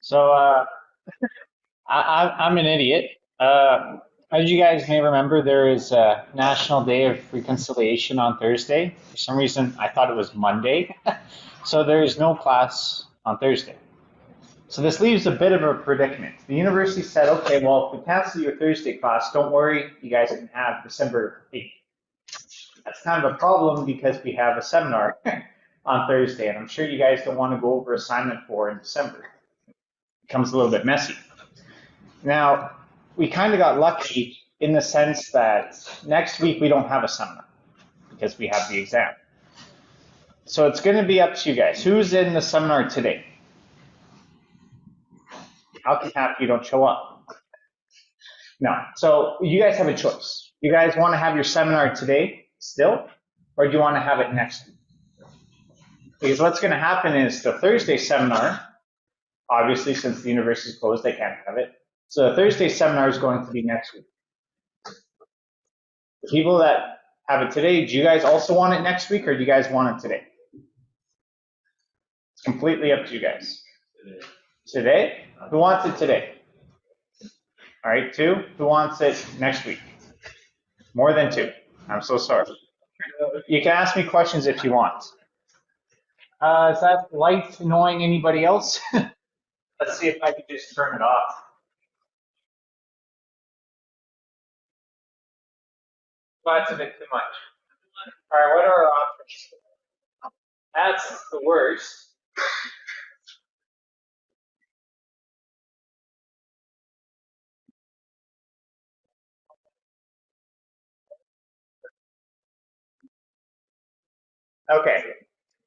So I'm an idiot. As you guys may remember, there is a National Day of Reconciliation on Thursday. For some reason, I thought it was Monday. So there is no class on Thursday. So this leaves a bit of a predicament. The university said, okay, well, if we cancel your Thursday class, don't worry, you guys can have December 8th. That's kind of a problem because we have a seminar on Thursday, and I'm sure you guys don't want to go over assignment 4 in December. It becomes a little bit messy. Now, we kind of got lucky in the sense that next week we don't have a seminar because we have the exam. So it's going to be up to you guys. Who's in the seminar today? How can happen you don't show up? No. So you guys have a choice. You guys want to have your seminar today still, or do you want to have it next week? Because what's going to happen is the Thursday seminar, obviously since the university is closed, they can't have it. So the Thursday seminar is going to be next week. The people that have it today, do you guys also want it next week, or do you guys want it today? It's completely up to you guys. Today? Who wants it today? All right, 2. Who wants it next week? More than 2. I'm so sorry. You can ask me questions if you want. Is that light annoying anybody else? Let's see if I can just turn it off. Well, that's a bit too much. All right, what are our options? That's the worst. Okay,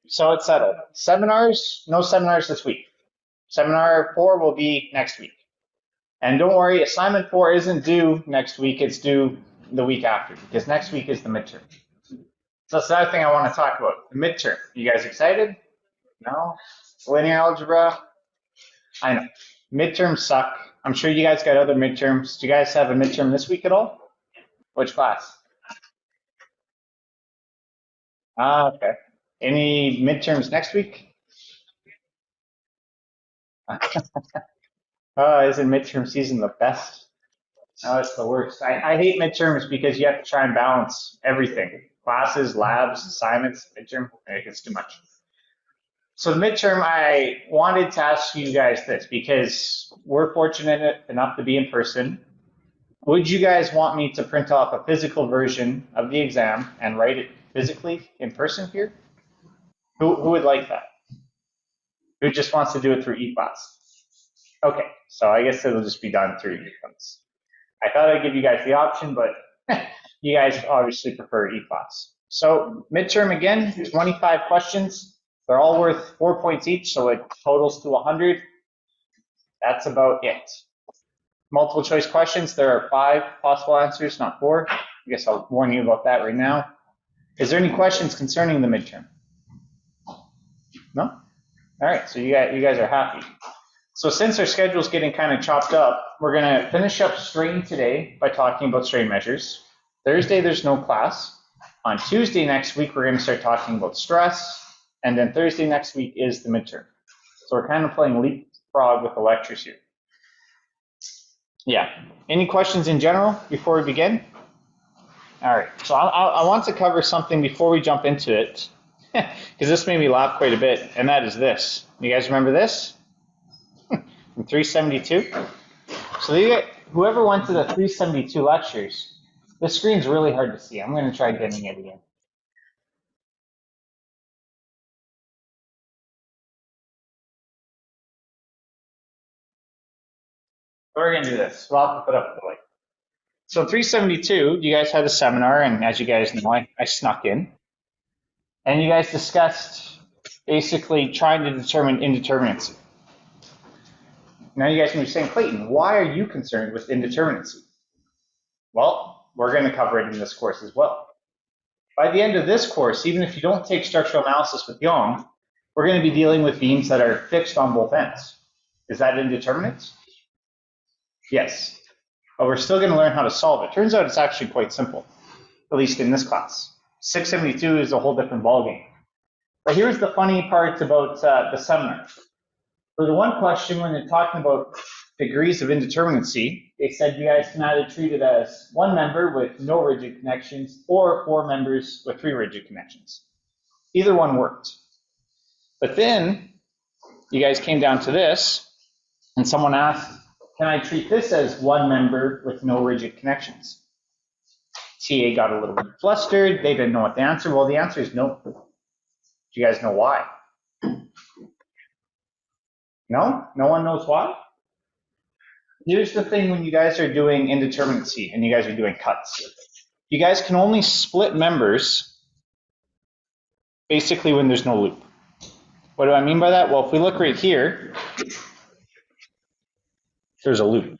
so it's settled. Seminars, no seminars this week. Seminar 4 will be next week. And don't worry, assignment 4 isn't due next week, it's due the week after, because next week is the midterm. So that's the other thing I want to talk about, the midterm. You guys excited? No? Linear algebra? I know. Midterms suck. I'm sure you guys got other midterms. Do you guys have a midterm this week at all? Which class? Okay. Any midterms next week? Isn't midterm season the best? No, it's the worst. I hate midterms because you have to try and balance everything. Classes, labs, assignments, midterm, it's too much. So the midterm, I wanted to ask you guys this because we're fortunate enough to be in person. Would you guys want me to print off a physical version of the exam and write it physically in person here? Who would like that? Who just wants to do it through eClass? Okay, so I guess it'll just be done through eClass. I thought I'd give you guys the option, but you guys obviously prefer eClass. So midterm again, 25 questions. They're all worth 4 points each, so it totals to 100. That's about it. Multiple choice questions, there are 5 possible answers, not 4. I guess I'll warn you about that right now. Is there any questions concerning the midterm? No? All right, so you guys are happy. So since our schedule is getting kind of chopped up, we're going to finish up strain today by talking about strain measures. Thursday, there's no class. On Tuesday next week, we're going to start talking about stress. And then Thursday next week is the midterm. So we're kind of playing leapfrog with the lectures here. Yeah. Any questions in general before we begin? All right. So I want to cover something before we jump into it, because this made me laugh quite a bit, and that is this. You guys remember this? From 372? So whoever went to the 372 lectures, the screen's really hard to see. I'm going to try getting it again. We're going to do this. We'll have to put up the light. So 372, you guys had a seminar, and as you guys know, I snuck in. And you guys discussed basically trying to determine indeterminacy. Now you guys may be saying, Clayton, why are you concerned with indeterminacy? Well, we're going to cover it in this course as well. By the end of this course, even if you don't take structural analysis with Young, we're going to be dealing with beams that are fixed on both ends. Is that indeterminate? Yes. But we're still going to learn how to solve it. Turns out it's actually quite simple, at least in this class. 672 is a whole different ballgame. But here's the funny part about the seminar. For the one question, when they're talking about degrees of indeterminacy, they said you guys can either treat it as one member with no rigid connections or four members with three rigid connections. Either one worked. But then you guys came down to this, and someone asked, can I treat this as one member with no rigid connections? TA got a little bit flustered. They didn't know what the answer. Well, the answer is no. Do you guys know why? No? No one knows why? Here's the thing when you guys are doing indeterminacy and you guys are doing cuts. You guys can only split members basically when there's no loop. What do I mean by that? Well, if we look right here, there's a loop.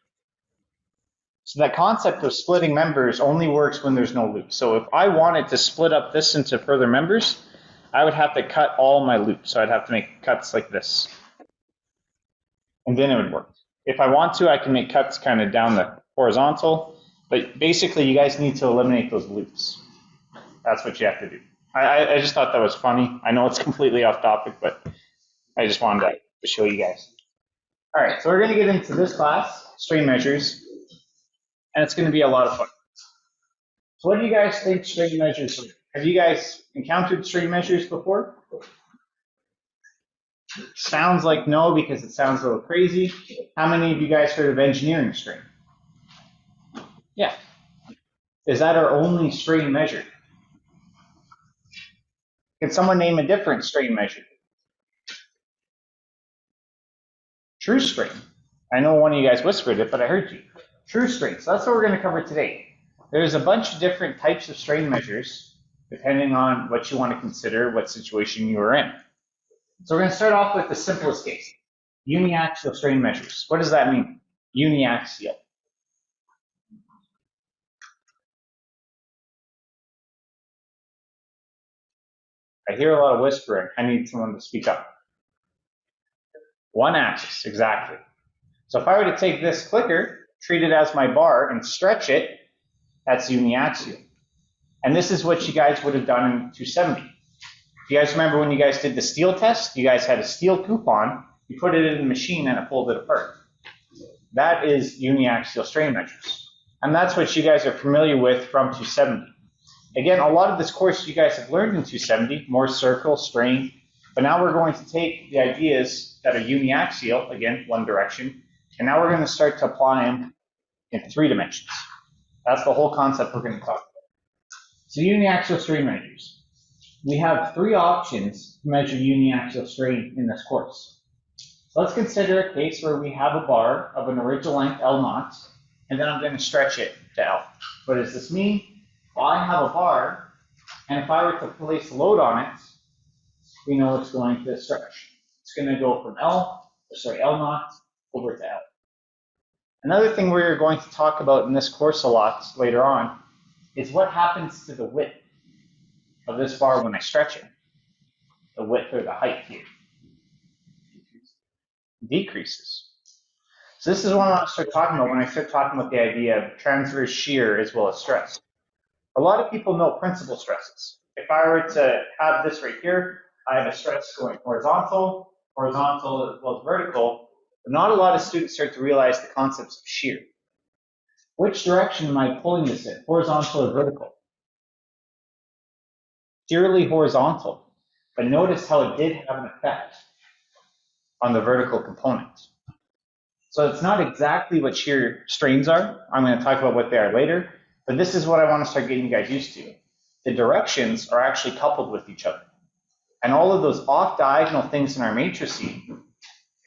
So that concept of splitting members only works when there's no loop. So if I wanted to split up this into further members, I would have to cut all my loops. So I'd have to make cuts like this. And then it would work. If I want to, I can make cuts kind of down the horizontal. But basically, you guys need to eliminate those loops. That's what you have to do. I just thought that was funny. I know it's completely off topic, but I just wanted to show you guys. All right, so we're going to get into this class, strain measures, and it's going to be a lot of fun. So what do you guys think strain measures are? Have you guys encountered strain measures before? Sounds like no, because it sounds a little crazy. How many of you guys heard of engineering strain? Yeah. Is that our only strain measure? Can someone name a different strain measure? True strain. I know one of you guys whispered it, but I heard you. True strain. So that's what we're going to cover today. There's a bunch of different types of strain measures, depending on what you want to consider, what situation you are in. So we're going to start off with the simplest case, uniaxial strain measures. What does that mean? Uniaxial. I hear a lot of whispering. I need someone to speak up. One axis, exactly. So if I were to take this clicker, treat it as my bar, and stretch it, that's uniaxial. And this is what you guys would have done in 270. If you guys remember when you guys did the steel test, you guys had a steel coupon, you put it in the machine and it pulled it apart. That is uniaxial strain measures. And that's what you guys are familiar with from 270. Again, a lot of this course you guys have learned in 270, more circle, strain, but now we're going to take the ideas that are uniaxial, again, one direction, and now we're going to start to apply them in 3 dimensions. That's the whole concept we're going to talk about. So uniaxial strain measures. We have 3 options to measure uniaxial strain in this course. So let's consider a case where we have a bar of an original length L0, and then I'm going to stretch it to L. What does this mean? Well, I have a bar, and if I were to place a load on it, we know it's going to stretch. It's going to go from L0 over to L. Another thing we're going to talk about in this course a lot later on is what happens to the width of this bar when I stretch it. The width or the height here decreases. So this is what I want to start talking about when I start talking about the idea of transverse shear as well as stress. A lot of people know principal stresses. If I were to have this right here, I have a stress going horizontal as well as vertical, but not a lot of students start to realize the concepts of shear. Which direction am I pulling this in, horizontal or vertical? Purely horizontal, but notice how it did have an effect on the vertical component. So it's not exactly what shear strains are. I'm going to talk about what they are later, but this is what I want to start getting you guys used to. The directions are actually coupled with each other. And all of those off-diagonal things in our matrices,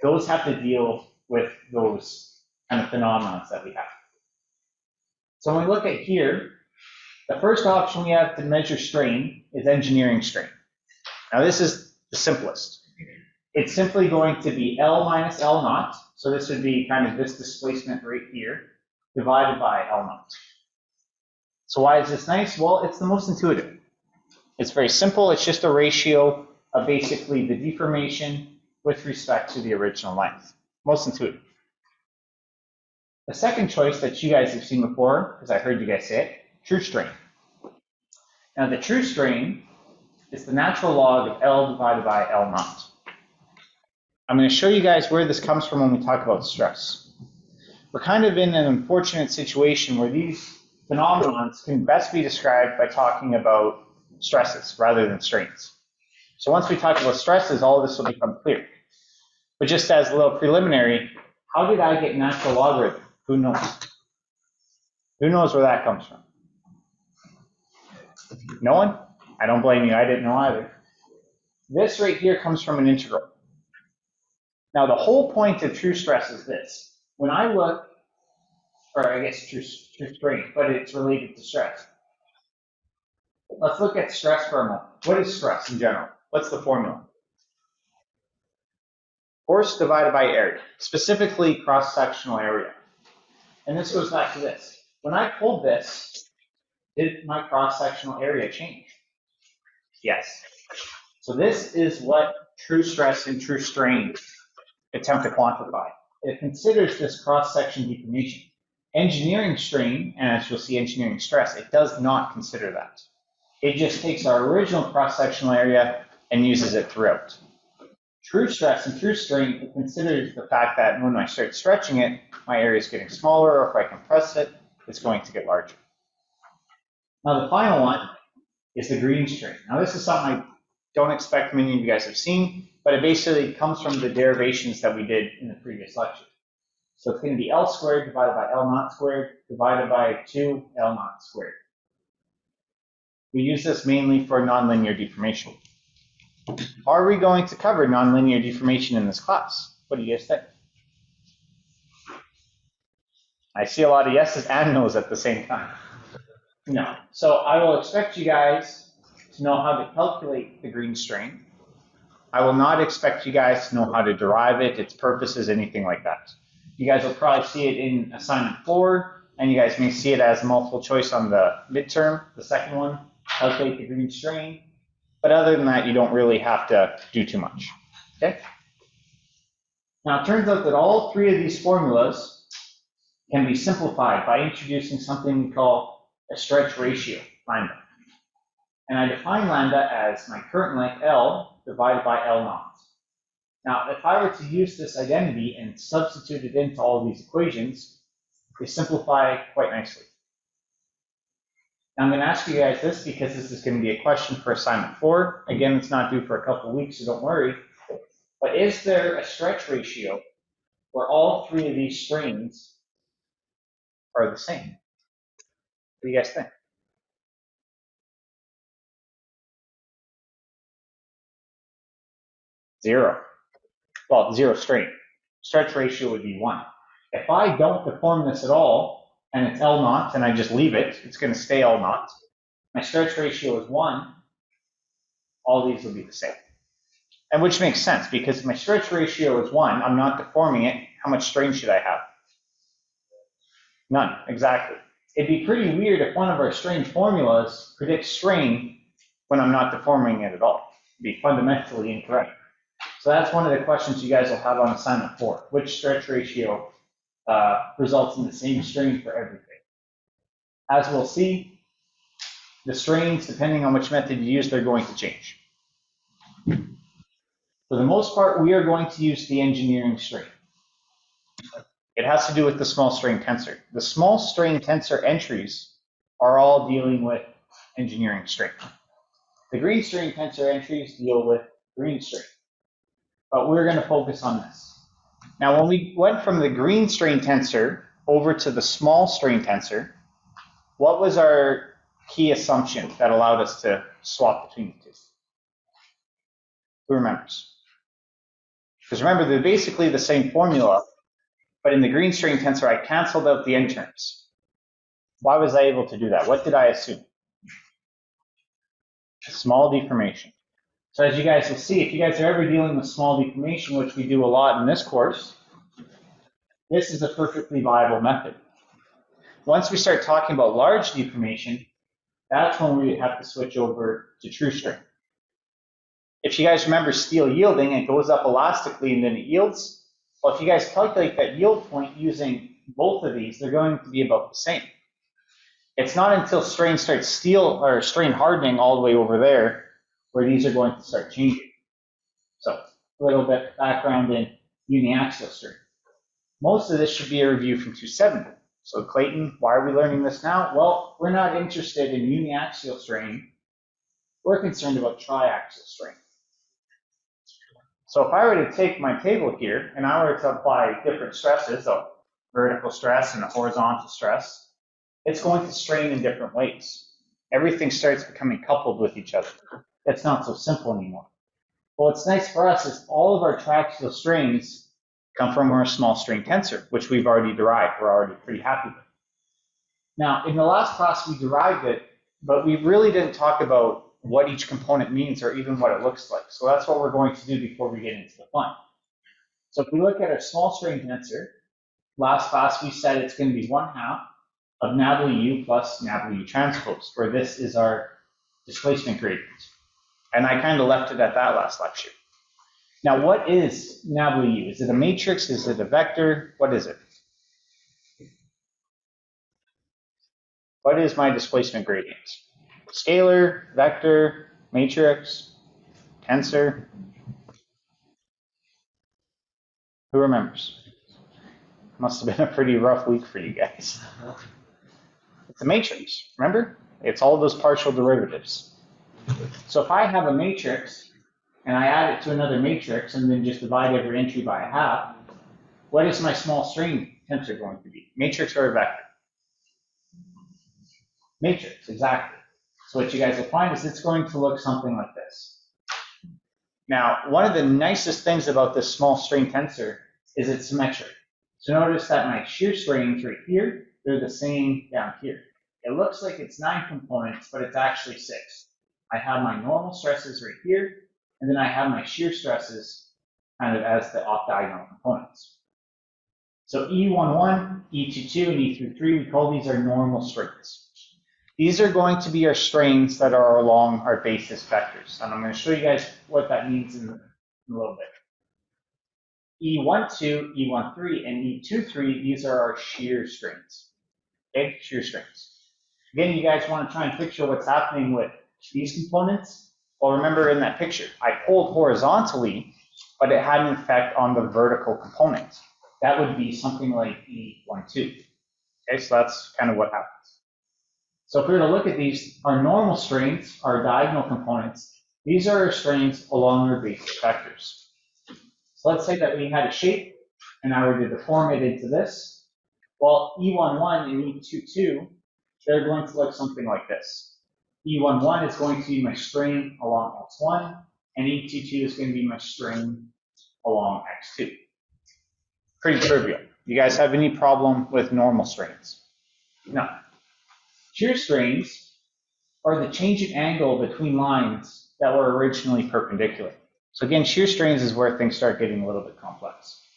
those have to deal with those kind of phenomena that we have. So when we look at here, the first option we have to measure strain is engineering strain. Now this is the simplest. It's simply going to be L minus L0. So this would be kind of this displacement right here, divided by L0. So why is this nice? Well, it's the most intuitive. It's very simple. It's just a ratio of basically the deformation with respect to the original length. Most intuitive. The second choice that you guys have seen before, because I heard you guys say it, true strain. Now the true strain is the natural log of L divided by L0. I'm going to show you guys where this comes from when we talk about stress. We're kind of in an unfortunate situation where these phenomena can best be described by talking about stresses rather than strains. So once we talk about stresses, all of this will become clear. But just as a little preliminary, how did I get natural logarithm? Who knows? Who knows where that comes from? No one? I don't blame you. I didn't know either. This right here comes from an integral. Now, the whole point of true stress is this. When I look, or I guess true strain, but it's related to stress. Let's look at stress for a moment. What is stress in general? What's the formula? Force divided by area, specifically cross-sectional area. And this goes back to this. When I pulled this, did my cross-sectional area change? Yes. So this is what true stress and true strain attempt to quantify. It considers this cross-section deformation. Engineering strain, and as you'll see engineering stress, it does not consider that. It just takes our original cross-sectional area and uses it throughout. True stress and true strain, it considers the fact that when I start stretching it, my area is getting smaller, or if I compress it, it's going to get larger. Now the final one is the green strain. Now this is something I don't expect many of you guys have seen, but it basically comes from the derivations that we did in the previous lecture. So it's going to be L squared divided by L naught squared divided by 2 L naught squared. We use this mainly for nonlinear deformation. Are we going to cover nonlinear deformation in this class? What do you guys think? I see a lot of yeses and nos at the same time. No. So I will expect you guys to know how to calculate the green strain. I will not expect you guys to know how to derive it, its purposes, anything like that. You guys will probably see it in assignment 4, and you guys may see it as multiple choice on the midterm, the second one, calculate the green strain. But other than that, you don't really have to do too much. Okay? Now, it turns out that all three of these formulas can be simplified by introducing something we call a stretch ratio, lambda. And I define lambda as my current length L divided by L naught. Now, if I were to use this identity and substitute it into all of these equations, they simplify quite nicely. Now, I'm going to ask you guys this because this is going to be a question for assignment 4. Again, it's not due for a couple of weeks, so don't worry. But is there a stretch ratio where all three of these strains are the same? What do you guys think? Zero. Well, zero strain. Stretch ratio would be 1. If I don't deform this at all, and it's L naught, and I just leave it, it's going to stay L naught. My stretch ratio is 1. All these will be the same. And which makes sense, because if my stretch ratio is 1, I'm not deforming it. How much strain should I have? None, exactly. It'd be pretty weird if one of our strain formulas predicts strain when I'm not deforming it at all. It'd be fundamentally incorrect. So that's one of the questions you guys will have on assignment 4. Which stretch ratio results in the same strain for everything? As we'll see, the strains, depending on which method you use, they're going to change. For the most part, we are going to use the engineering strain. It has to do with the small strain tensor. The small strain tensor entries are all dealing with engineering strain. The green strain tensor entries deal with green strain. But we're going to focus on this. Now, when we went from the green strain tensor over to the small strain tensor, what was our key assumption that allowed us to swap between the two? Who remembers? Because remember, they're basically the same formula, but in the green strain tensor, I canceled out the end terms. Why was I able to do that? What did I assume? Small deformation. So as you guys will see, if you guys are ever dealing with small deformation, which we do a lot in this course, this is a perfectly viable method. Once we start talking about large deformation, that's when we have to switch over to true strain. If you guys remember steel yielding, it goes up elastically and then it yields. Well, if you guys calculate that yield point using both of these, they're going to be about the same. It's not until strain starts strain hardening all the way over there where these are going to start changing. So a little bit background in uniaxial strain. Most of this should be a review from 270. So Clayton, why are we learning this now? Well, we're not interested in uniaxial strain. We're concerned about triaxial strain. So if I were to take my table here and I were to apply different stresses, a vertical stress and a horizontal stress, it's going to strain in different ways. Everything starts becoming coupled with each other. That's not so simple anymore. Well, what's nice for us is all of our triaxial strains come from our small strain tensor, which we've already derived. We're already pretty happy with. Now, in the last class, we derived it, but we really didn't talk about what each component means or even what it looks like. So that's what we're going to do before we get into the fun. So if we look at our small strain tensor, last class we said it's going to be 1/2 of nablu plus nablu transpose, where this is our displacement gradient. And I kind of left it at that last lecture. Now, what is nablu? Is it a matrix? Is it a vector? What is it? What is my displacement gradient? Scalar, vector, matrix, tensor? Who remembers? Must have been a pretty rough week for you guys. It's a matrix, remember? It's all those partial derivatives. So if I have a matrix and I add it to another matrix and then just divide every entry by 1/2, what is my small strain tensor going to be? Matrix or a vector? Matrix, exactly. So what you guys will find is it's going to look something like this. Now, one of the nicest things about this small strain tensor is it's symmetric. So notice that my shear strains right here, they're the same down here. It looks like it's 9 components, but it's actually 6. I have my normal stresses right here, and then I have my shear stresses kind of as the off-diagonal components. So E11, E22, and E33, we call these our normal strains. These are going to be our strains that are along our basis vectors. And I'm going to show you guys what that means in a little bit. E12, E13, and E23, these are our shear strains. Okay, shear strains. Again, you guys want to try and picture what's happening with these components. Well, remember in that picture, I pulled horizontally, but it had an effect on the vertical component. That would be something like E12. Okay, so that's kind of what happens. So if we were to look at these, our normal strains, our diagonal components, these are our strains along our basis vectors. So let's say that we had a shape, and I were to deform it into this. Well, E11 and E22, they're going to look something like this. E11 is going to be my strain along X1, and E22 is going to be my strain along X2. Pretty trivial. You guys have any problem with normal strains? No. Shear strains are the change in angle between lines that were originally perpendicular. So again, shear strains is where things start getting a little bit complex.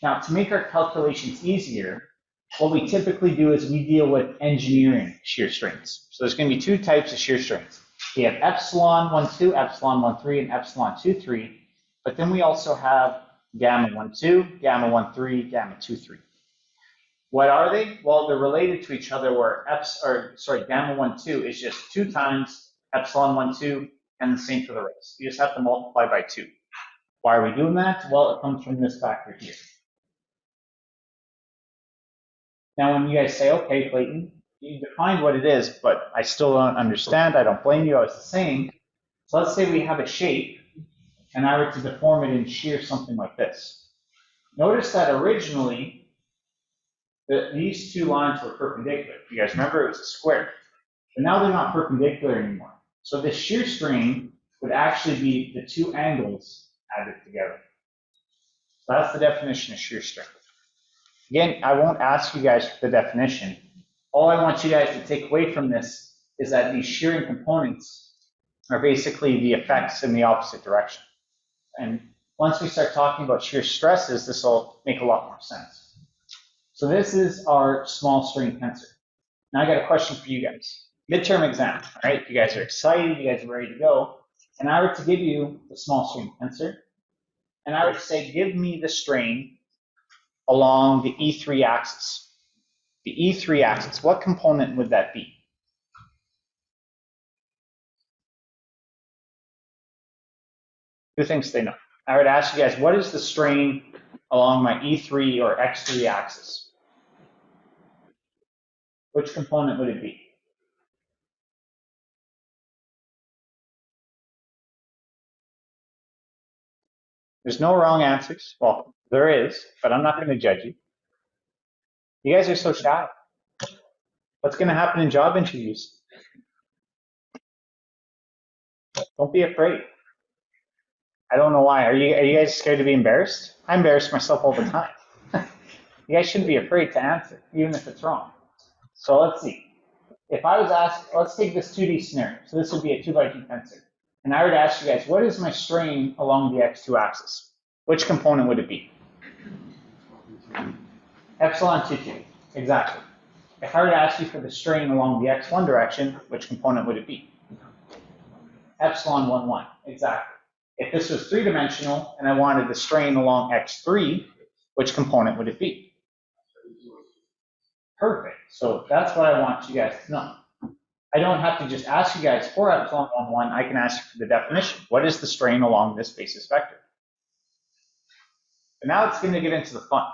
Now, to make our calculations easier, what we typically do is we deal with engineering shear strains. So there's going to be 2 types of shear strains. We have epsilon 1,2, epsilon 1,3, and epsilon 2,3. But then we also have gamma 1,2, gamma 1,3, gamma 2,3. What are they? Well, they're related to each other where gamma 1,2 is just 2 times epsilon 1,2, and the same for the rest. You just have to multiply by 2. Why are we doing that? Well, it comes from this factor here. Now, when you guys say, okay, Clayton, you defined what it is, but I still don't understand, I don't blame you, I was the same. So let's say we have a shape, and I were to deform it and shear something like this. Notice that originally, these 2 lines were perpendicular. You guys remember it was a square. But now they're not perpendicular anymore. So this shear strain would actually be the 2 angles added together. So that's the definition of shear strain. Again, I won't ask you guys for the definition. All I want you guys to take away from this is that these shearing components are basically the effects in the opposite direction. And once we start talking about shear stresses, this will make a lot more sense. So this is our small strain tensor. Now I got a question for you guys. Midterm exam, all right? You guys are excited, you guys are ready to go. And I were to give you the small strain tensor, and I would say, give me the strain along the E3 axis. The E3 axis, what component would that be? Who thinks they know? I would ask you guys, what is the strain along my E3 or X3 axis? Which component would it be? There's no wrong answers. Well, there is, but I'm not going to judge you. You guys are so shy. What's going to happen in job interviews? Don't be afraid. I don't know why. Are you guys scared to be embarrassed? I embarrass myself all the time. You guys shouldn't be afraid to answer, even if it's wrong. So let's see. If I was asked, let's take this 2D scenario. So this would be a 2x2 tensor. And I would ask you guys, what is my strain along the x2 axis? Which component would it be? Epsilon 2, 2. Exactly. If I were to ask you for the strain along the x1 direction, which component would it be? Epsilon 1, 1. Exactly. If this was three-dimensional and I wanted the strain along x3, which component would it be? Perfect. So that's what I want you guys to know. I don't have to just ask you guys for epsilon 1, 1. I can ask you for the definition. What is the strain along this basis vector? But now it's going to get into the fun.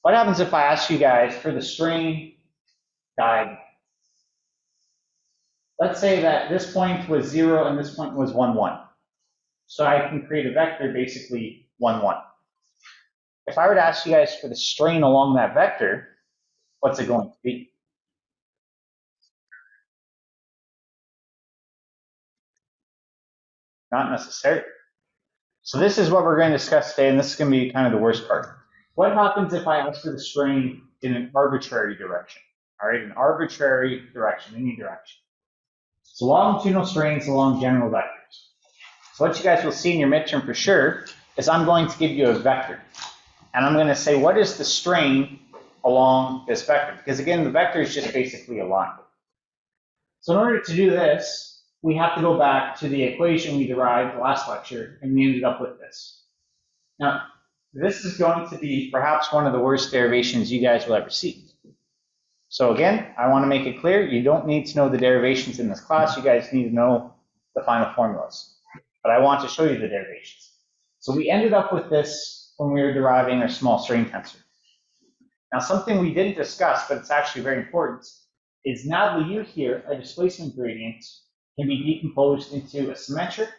What happens if I ask you guys for the strain diagonal? Let's say that this point was 0 and this point was 1, 1. So I can create a vector basically 1, 1. If I were to ask you guys for the strain along that vector, what's it going to be? Not necessarily. So this is what we're going to discuss today, and this is going to be kind of the worst part. What happens if I ask for the strain in an arbitrary direction? All right, an arbitrary direction, any direction. So longitudinal strains along general vectors. So what you guys will see in your midterm for sure is I'm going to give you a vector. And I'm going to say, what is the strain along this vector? Because again, the vector is just basically a line. So in order to do this, we have to go back to the equation we derived last lecture, and we ended up with this. Now, this is going to be perhaps one of the worst derivations you guys will ever see. So again, I want to make it clear, you don't need to know the derivations in this class, you guys need to know the final formulas. But I want to show you the derivations. So we ended up with this when we were deriving our small strain tensor. Now something we didn't discuss, but it's actually very important, is NADLU here, a displacement gradient, can be decomposed into a symmetric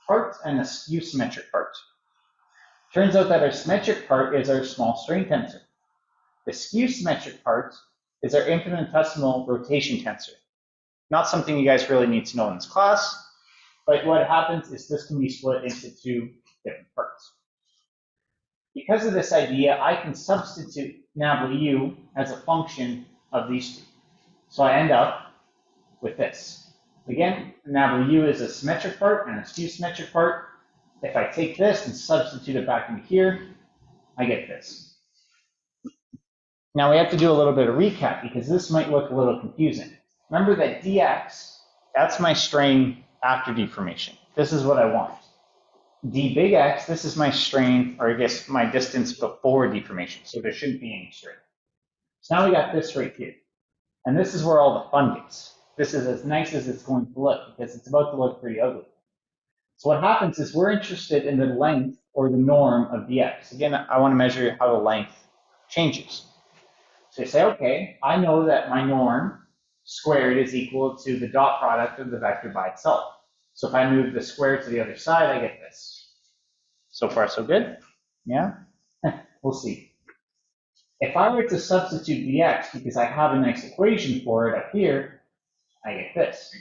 part and a skew symmetric part. Turns out that our symmetric part is our small strain tensor. The skew symmetric part is our infinitesimal rotation tensor. Not something you guys really need to know in this class, but what happens is this can be split into two different parts. Because of this idea, I can substitute NABLU as a function of these two. So I end up with this. Again, NABLU is a symmetric part and a skew symmetric part. If I take this and substitute it back into here, I get this. Now we have to do a little bit of recap because this might look a little confusing. Remember that dx, that's my strain after deformation. This is what I want. D big X, this is my strain, or I guess my distance before deformation, so there shouldn't be any strain. So now we got this right here. And this is where all the fun gets. This is as nice as it's going to look because it's about to look pretty ugly. So what happens is we're interested in the length or the norm of dx. Again, I want to measure how the length changes. So you say, okay, I know that my norm squared is equal to the dot product of the vector by itself. So if I move the square to the other side, I get this. So far, so good? Yeah? We'll see. If I were to substitute dx because I have a nice equation for it up here, I get this.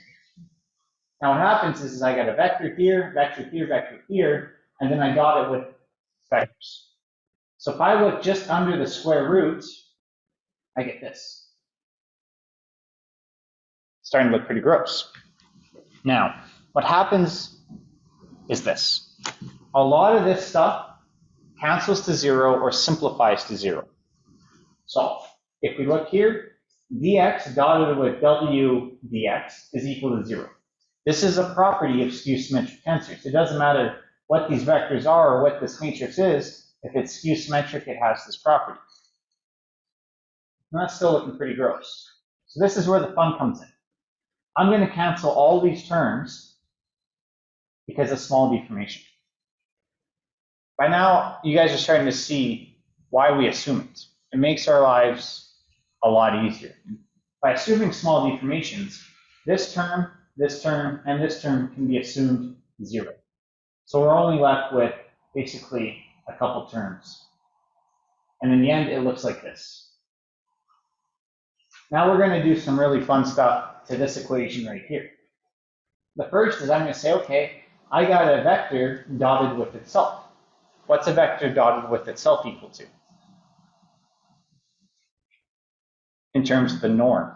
Now what happens is I got a vector here, vector here, vector here, and then I got it with vectors. So if I look just under the square root, I get this. Starting to look pretty gross. Now, what happens is this. A lot of this stuff cancels to 0 or simplifies to 0. So if we look here, dx dotted with w dx is equal to 0. This is a property of skew symmetric tensors. It doesn't matter what these vectors are or what this matrix is. If it's skew symmetric, it has this property. And that's still looking pretty gross. So this is where the fun comes in. I'm going to cancel all these terms because of small deformation. By now, you guys are starting to see why we assume it. It makes our lives a lot easier. By assuming small deformations, this term, and this term can be assumed 0. So we're only left with basically a couple terms. And in the end, it looks like this. Now we're going to do some really fun stuff to this equation right here. The first is I'm going to say, okay, I got a vector dotted with itself. What's a vector dotted with itself equal to? In terms of the norm.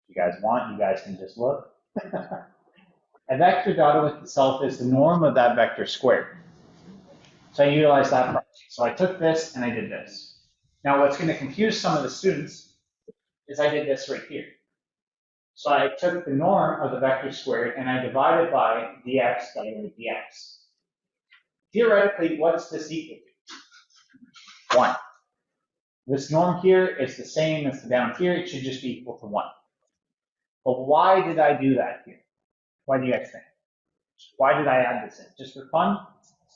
If you guys want, you guys can just look. A vector dotted with itself is the norm of that vector squared. So I utilize that property. So I took this and I did this. Now what's going to confuse some of the students is I did this right here. So I took the norm of the vector squared and I divided by dx divided by dx. Theoretically, what's this equal to? 1. This norm here is the same as the down here. It should just be equal to 1. But why did I do that here? Why do you guys think? Why did I add this in? Just for fun?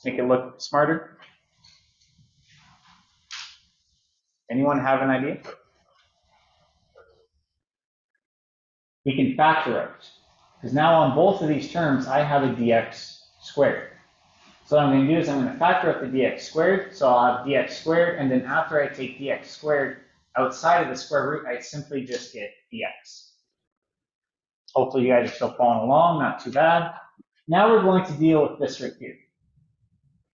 Make it look smarter? Anyone have an idea? We can factor out. Because now on both of these terms, I have a dx squared. So what I'm going to do is I'm going to factor out the dx squared. So I'll have dx squared, and then after I take dx squared outside of the square root, I simply just get dx. Hopefully you guys are still following along, not too bad. Now we're going to deal with this right here.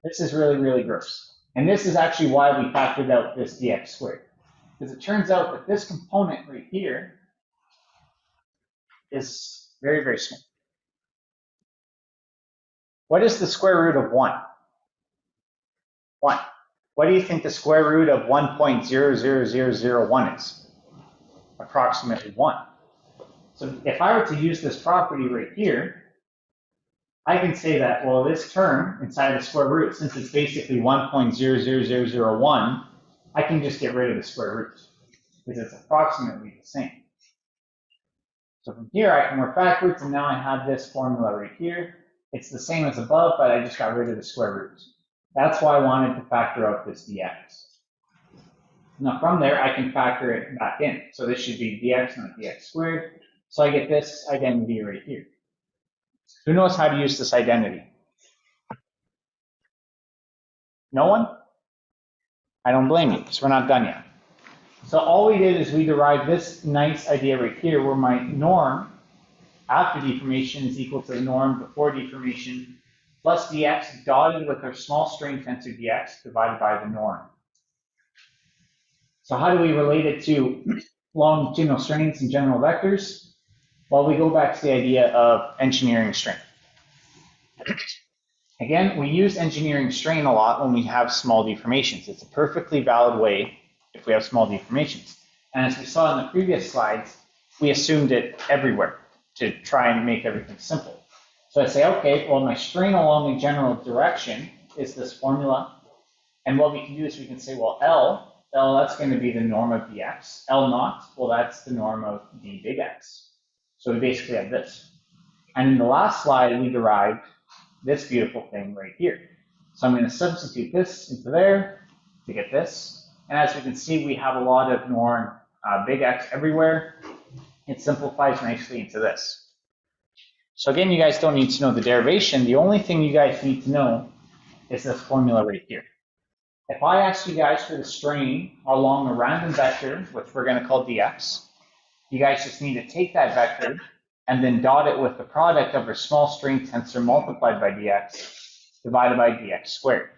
This is really, really gross. And this is actually why we factored out this dx squared. Because it turns out that this component right here is very, very small. What is the square root of 1? 1. What do you think the square root of 1.00001 is? Approximately 1. So if I were to use this property right here, I can say that, well, this term inside the square root, since it's basically 1.00001, I can just get rid of the square root because it's approximately the same. So from here, I can work backwards, and now I have this formula right here. It's the same as above, but I just got rid of the square root. That's why I wanted to factor out this dx. Now from there, I can factor it back in. So this should be dx, not dx squared. So I get this identity right here. Who knows how to use this identity? No one? I don't blame you, because we're not done yet. So all we did is we derived this nice idea right here, where my norm after deformation is equal to the norm before deformation plus dx dotted with our small string tensor dx divided by the norm. So how do we relate it to longitudinal strains and general vectors? Well, we go back to the idea of engineering strain. Again, we use engineering strain a lot when we have small deformations. It's a perfectly valid way if we have small deformations. And as we saw in the previous slides, we assumed it everywhere to try and make everything simple. So I say, okay, well, my strain along the general direction is this formula. And what we can do is we can say, well, L, that's going to be the norm of dx. L naught, well, that's the norm of d big X. So we basically have this. And in the last slide, we derived this beautiful thing right here. So I'm going to substitute this into there to get this. And as we can see, we have a lot of norm big X everywhere. It simplifies nicely into this. So again, you guys don't need to know the derivation. The only thing you guys need to know is this formula right here. If I ask you guys for the strain along a random vector, which we're going to call dx, you guys just need to take that vector and then dot it with the product of our small string tensor multiplied by dx divided by dx squared.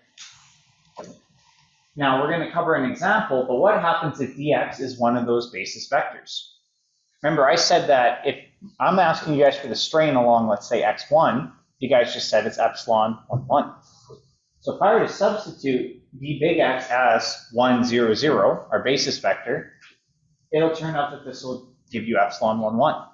Now we're going to cover an example, but what happens if dx is one of those basis vectors? Remember, I said that if I'm asking you guys for the strain along, let's say, x1, you guys just said it's epsilon 1, 1. So if I were to substitute d big X as 1, 0, 0, our basis vector, it'll turn out that this will give you epsilon 1, 1.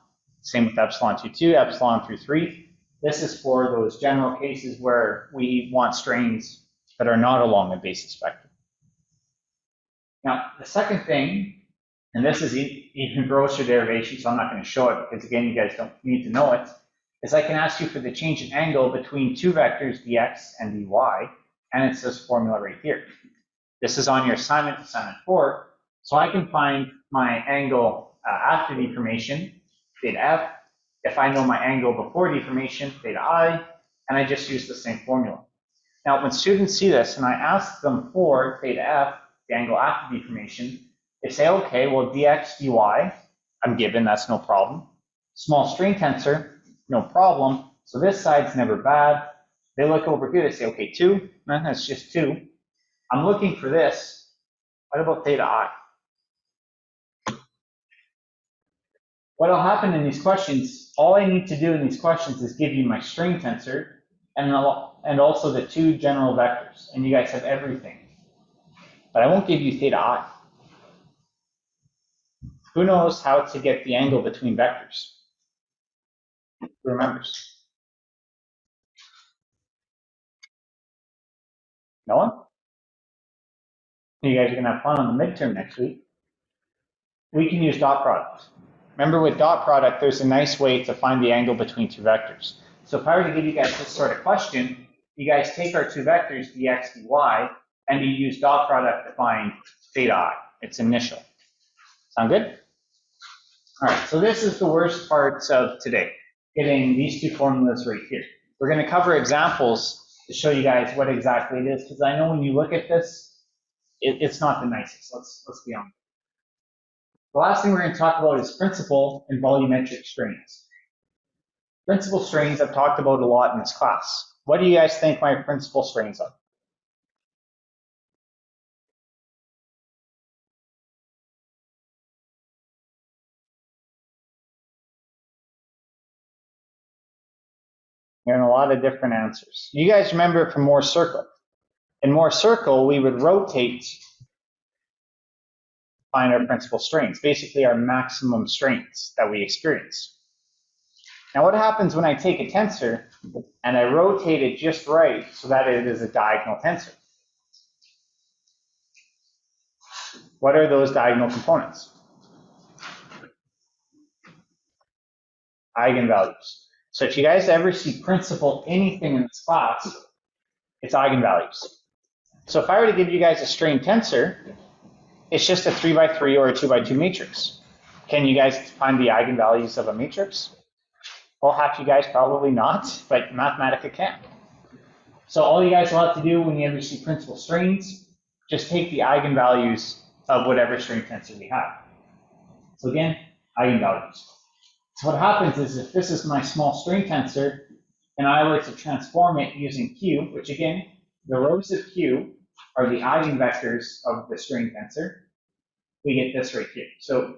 Same with epsilon 2, 2, epsilon 3, 3. This is for those general cases where we want strains that are not along a basis vector. Now, the second thing, and this is even grosser derivation, so I'm not going to show it because, again, you guys don't need to know it. is I can ask you for the change in angle between two vectors, dx and dy, and it's this formula right here. This is on your assignment 4, so I can find my angle after deformation, theta f, if I know my angle before deformation, theta I, and I just use the same formula. Now, when students see this and I ask them for theta f, the angle after deformation, they say, okay, well, dx, dy, I'm given, that's no problem. Small strain tensor, no problem. So this side's never bad. They look over here, they say, okay, 2, that's just 2. I'm looking for this. What about theta I? What'll happen in these questions, all I need to do in these questions is give you my strain tensor and also the two general vectors, and you guys have everything. But I won't give you theta I. Who knows how to get the angle between vectors? Who remembers? No one? You guys are going to have fun on the midterm next week. We can use dot product. Remember, with dot product, there's a nice way to find the angle between two vectors. So if I were to give you guys this sort of question, you guys take our two vectors, dx, dy, and you use dot product to find theta I. It's initial. Sound good? All right, so this is the worst part of today, getting these two formulas right here. We're going to cover examples to show you guys what exactly it is, because I know when you look at this, it's not the nicest. Let's be honest. The last thing we're going to talk about is principal and volumetric strains. Principal strains I've talked about a lot in this class. What do you guys think my principal strains are? Hearing a lot of different answers. You guys remember from Moore's circle. In Moore's circle, we would rotate, find our principal strains, basically our maximum strains that we experience. Now what happens when I take a tensor and I rotate it just right so that it is a diagonal tensor? What are those diagonal components? Eigenvalues. So if you guys ever see principal anything in this class, it's eigenvalues. So if I were to give you guys a strain tensor, it's just a 3x3 or a 2x2 matrix. Can you guys find the eigenvalues of a matrix? Well, half you guys probably not, but Mathematica can. So all you guys will have to do when you ever see principal strains, just take the eigenvalues of whatever strain tensor we have. So again, eigenvalues. So what happens is if this is my small strain tensor, and I were to transform it using Q, which again, the rows of Q are the eigenvectors of the strain tensor, we get this right here. So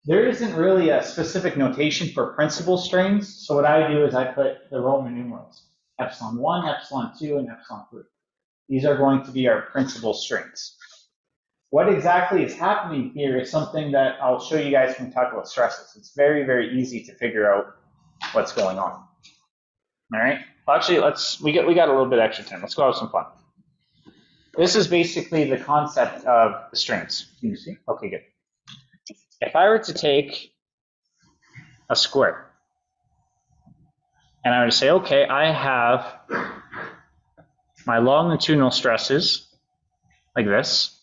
there isn't really a specific notation for principal strains. So what I do is I put the Roman numerals, epsilon 1, epsilon 2, and epsilon 3. These are going to be our principal strains. What exactly is happening here is something that I'll show you guys when we talk about stresses. It's very, very easy to figure out what's going on. All right. Well, actually, we got a little bit extra time. Let's go have some fun. This is basically the concept of the strains. Can you see? Okay, good. If I were to take a square and I were to say, okay, I have my longitudinal stresses like this,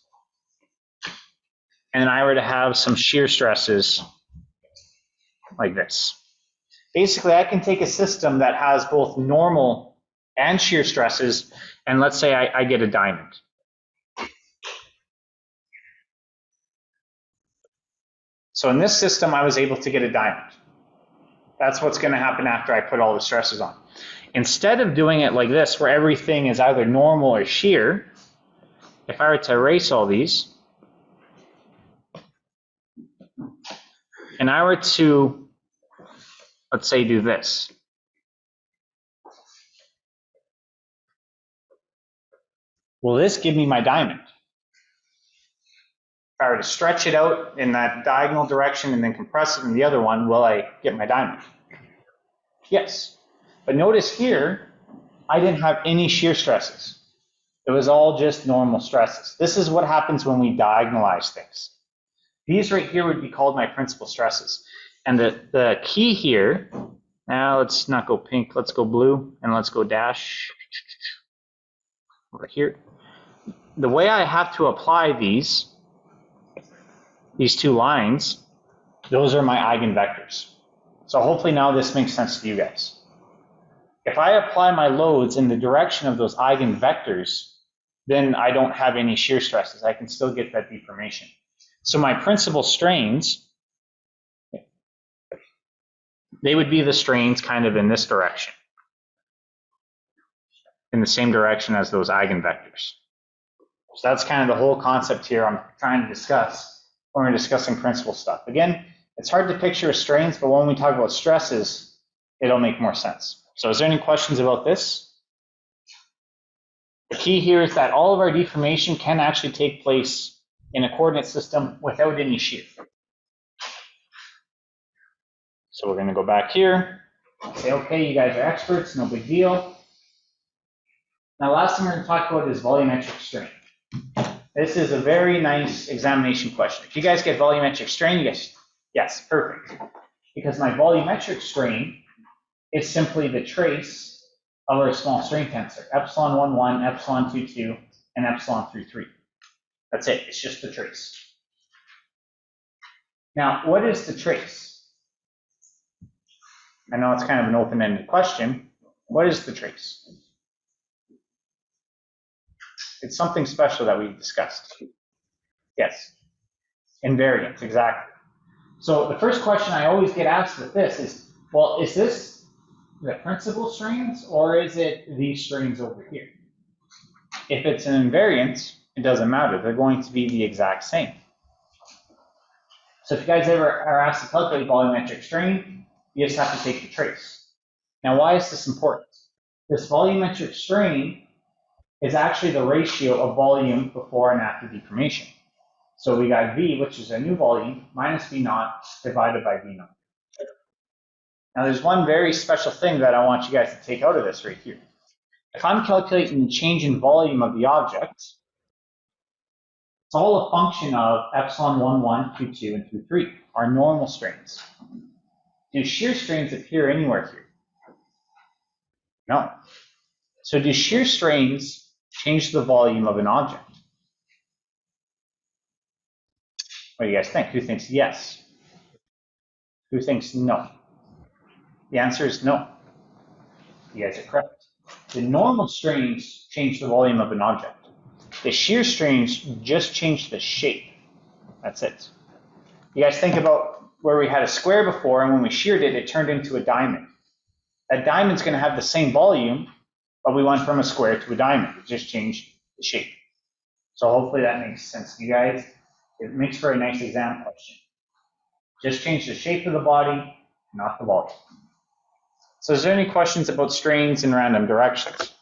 and I were to have some shear stresses like this. Basically, I can take a system that has both normal and shear stresses, and let's say I get a diamond. So in this system, I was able to get a diamond. That's what's going to happen after I put all the stresses on. Instead of doing it like this, where everything is either normal or shear, if I were to erase all these, and I were to, let's say, do this. Will this give me my diamond? If I were to stretch it out in that diagonal direction and then compress it in the other one, will I get my diamond? Yes. But notice here, I didn't have any shear stresses. It was all just normal stresses. This is what happens when we diagonalize things. These right here would be called my principal stresses. And the key here Now let's not go pink, let's go blue, and let's go dash over here. The way I have to apply these two lines, those are my eigenvectors. So hopefully now this makes sense to you guys. If I apply my loads in the direction of those eigenvectors, then I don't have any shear stresses. I can still get that deformation. So my principal strains, they would be the strains kind of in this direction, in the same direction as those eigenvectors. So that's kind of the whole concept here I'm trying to discuss when we're discussing principal stuff. Again, it's hard to picture as strains, but when we talk about stresses, it'll make more sense. So is there any questions about this? The key here is that all of our deformation can actually take place in a coordinate system without any shear. So we're going to go back here, say, okay, you guys are experts, no big deal. Now, last thing we're going to talk about is volumetric strain. This is a very nice examination question. If you guys get volumetric strain, you guys, yes, perfect. Because my volumetric strain is simply the trace of our small strain tensor, epsilon 1, 1, epsilon 2, 2, and epsilon 3, 3. That's it. It's just the trace. Now, what is the trace? I know it's kind of an open-ended question. What is the trace? It's something special that we discussed. Yes. Invariance, exactly. So the first question I always get asked with this is, well, is this the principal strains or is it these strains over here? If it's an invariance, it doesn't matter. They're going to be the exact same. So if you guys ever are asked to calculate volumetric strain, you just have to take the trace. Now, why is this important? This volumetric strain is actually the ratio of volume before and after deformation. So we got V, which is a new volume, minus V naught divided by V naught. Now, there's one very special thing that I want you guys to take out of this right here. If I'm calculating the change in volume of the object, it's all a function of epsilon 1, 1, 2, 2, and 2, 3, our normal strains. Do shear strains appear anywhere here? No. So do shear strains change the volume of an object? What do you guys think? Who thinks yes? Who thinks no? The answer is no. You guys are correct. The normal strains change the volume of an object. The shear strains just change the shape. That's it. You guys think about where we had a square before, and when we sheared it, it turned into a diamond. That diamond's going to have the same volume, but we went from a square to a diamond. It just changed the shape. So hopefully that makes sense to you guys. It makes for a nice exam question. Just change the shape of the body, not the volume. So is there any questions about strains in random directions?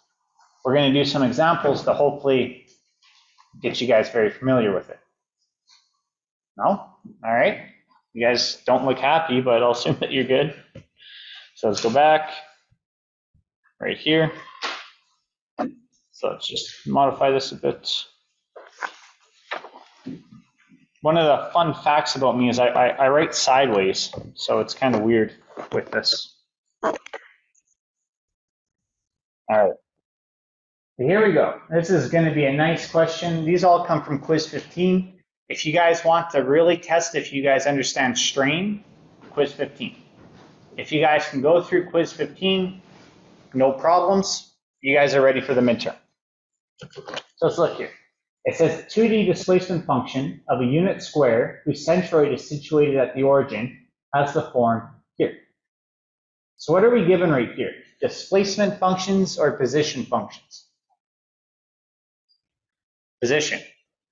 We're going to do some examples to hopefully get you guys very familiar with it. No? All right. You guys don't look happy, but I'll assume that you're good. So let's go back right here. So let's just modify this a bit. One of the fun facts about me is I write sideways, so it's kind of weird with this. All right. Here we go. This is going to be a nice question. These all come from quiz 15. If you guys want to really test if you guys understand strain, quiz 15. If you guys can go through quiz 15, no problems. You guys are ready for the midterm. So let's look here. It says 2D displacement function of a unit square whose centroid is situated at the origin has the form here. So what are we given right here? Displacement functions or position functions? Position.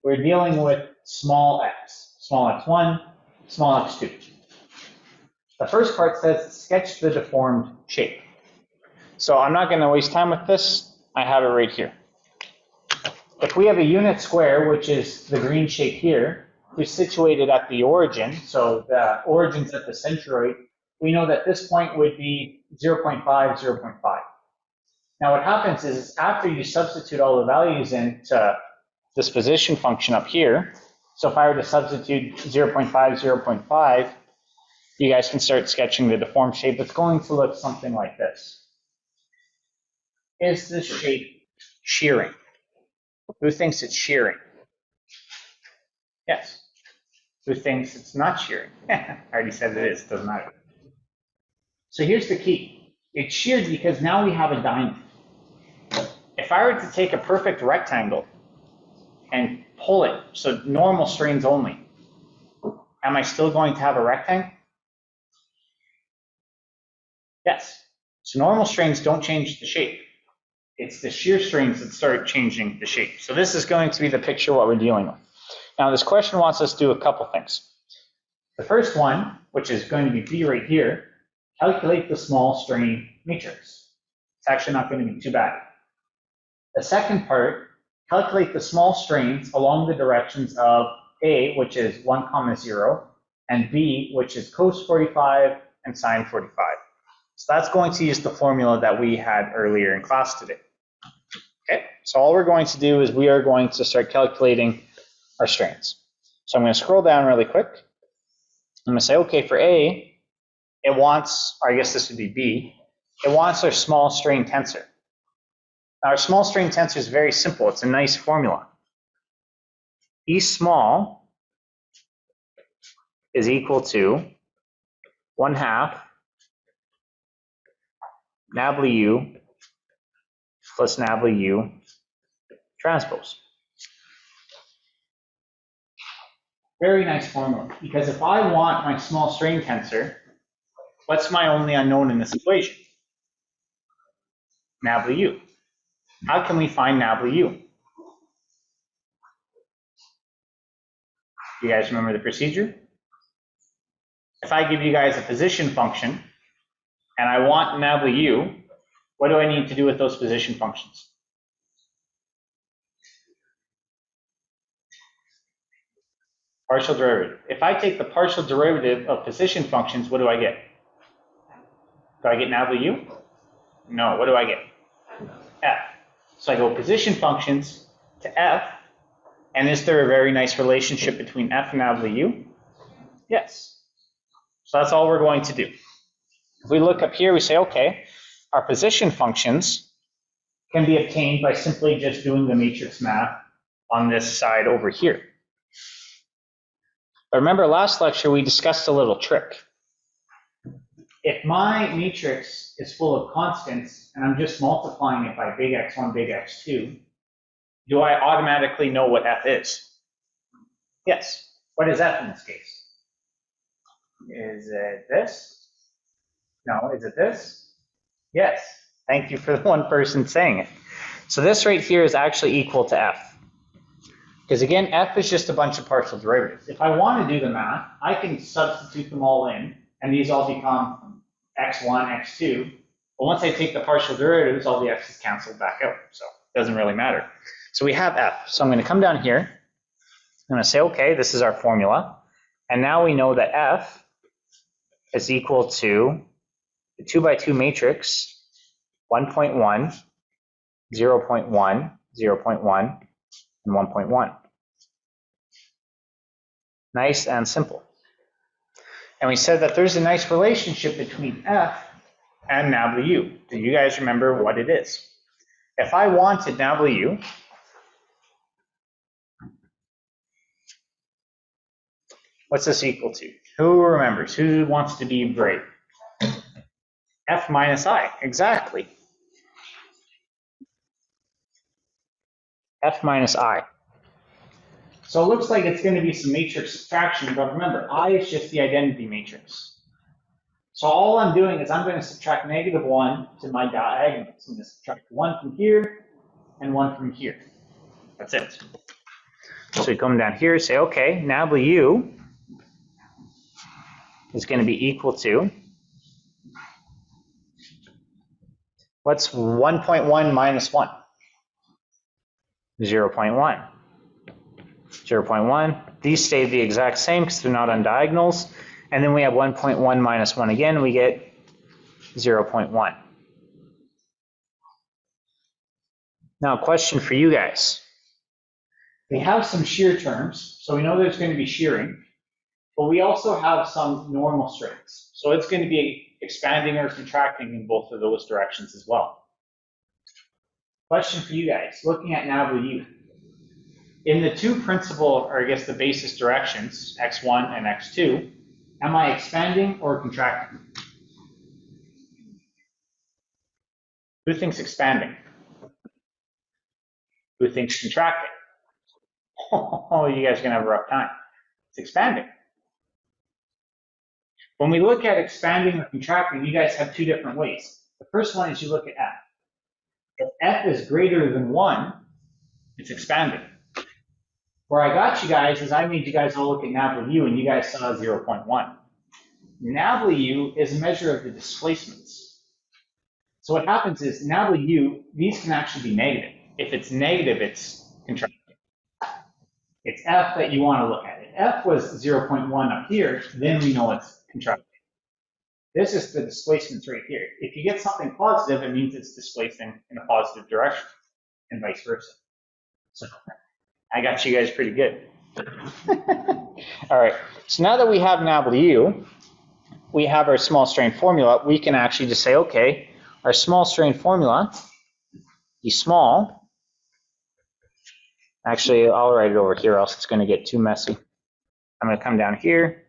We're dealing with small x, small x1, small x2. The first part says sketch the deformed shape. So I'm not going to waste time with this. I have it right here. If we have a unit square, which is the green shape here, who's situated at the origin, so the origin's at the centroid, we know that this point would be 0.5, 0.5. Now what happens is after you substitute all the values into this position function up here, so if I were to substitute 0.5, 0.5, You guys can start sketching the deformed shape. It's going to look something like this. Is this shape shearing? Who thinks it's shearing? Yes. Who thinks it's not shearing? I already said it is, doesn't matter. So here's the key. It's sheared because now we have a diamond. If I were to take a perfect rectangle and pull it, so normal strains only, am I still going to have a rectangle? Yes. So normal strains don't change the shape. It's the shear strains that start changing the shape. So this is going to be the picture what we're dealing with. Now this question wants us to do a couple things. The first one, which is going to be B right here, calculate the small strain matrix. It's actually not going to be too bad. The second part, calculate the small strains along the directions of A, which is 1, 0, and B, which is cos 45 and sine 45. So that's going to use the formula that we had earlier in class today. Okay, so all we're going to do is we are going to start calculating our strains. So I'm going to scroll down really quick. I'm going to say, okay, for A, it wants, or I guess this would be B, it wants our small strain tensor. Now, our small strain tensor is very simple. It's a nice formula. E small is equal to 1/2 nabla U plus nabla U transpose. Very nice formula, because if I want my small strain tensor, what's my only unknown in this equation? Nabla U. How can we find nabla U? You guys remember the procedure? If I give you guys a position function and I want nabla U, what do I need to do with those position functions? Partial derivative. If I take the partial derivative of position functions, what do I get? Do I get nabla U? No, what do I get? F. So I go position functions to F, and is there a very nice relationship between F and nabla U? Yes. So that's all we're going to do. If we look up here, we say, okay, our position functions can be obtained by simply just doing the matrix math on this side over here. But remember last lecture, we discussed a little trick. If my matrix is full of constants and I'm just multiplying it by big X1, big X2, do I automatically know what F is? Yes. What is F in this case? Is it this? No. Is it this? Yes. Thank you for the one person saying it. So this right here is actually equal to F. Because again, F is just a bunch of partial derivatives. If I want to do the math, I can substitute them all in, and these all become X1, X2. But once I take the partial derivatives, all the X's canceled back out. So it doesn't really matter. So we have F. So I'm going to come down here. I'm going to say, okay, this is our formula. And now we know that F is equal to the 2 by 2 matrix, 1.1, 0.1, 0.1, and 1.1. Nice and simple. And we said that there's a nice relationship between F and nabla U. Do you guys remember what it is? If I wanted nabla U, what's this equal to? Who remembers? Who wants to be brave? F minus I, exactly. F minus I. So it looks like it's going to be some matrix subtraction, but remember, I is just the identity matrix. So all I'm doing is I'm going to subtract -1 to my diagonal. So I'm going to subtract 1 from here and 1 from here. That's it. So we come down here and say, okay, nabla U is going to be equal to, what's 1.1 minus 1? 0.1. 0.1. These stay the exact same because they're not on diagonals. And then we have 1.1 minus 1 again. We get 0.1. Now, a question for you guys. We have some shear terms, so we know there's going to be shearing. but we also have some normal strains. So it's going to be expanding or contracting in both of those directions as well. Question for you guys, looking at NABLU. In the two principal, or I guess the basis directions, x1 and x2, am I expanding or contracting? Who thinks expanding? Who thinks contracting? Oh, you guys are going to have a rough time. It's expanding. When we look at expanding or contracting, you guys have two different ways. The first one is you look at f. If f is greater than 1, it's expanding. Where I got you guys is I made you guys all look at NABLU, and you guys saw 0.1. NABLU is a measure of the displacements. So what happens is NABLU, these can actually be negative. If it's negative, it's contracting. It's f that you want to look at. If f was 0.1 up here, then we know it's contracting. This is the displacements right here. If you get something positive, it means it's displacing in a positive direction, and vice versa. So I got you guys pretty good. All right, so now that we have NABLU, we have our small strain formula, we can actually just say, okay, our small strain formula, E small, actually, I'll write it over here, else it's going to get too messy. I'm going to come down here.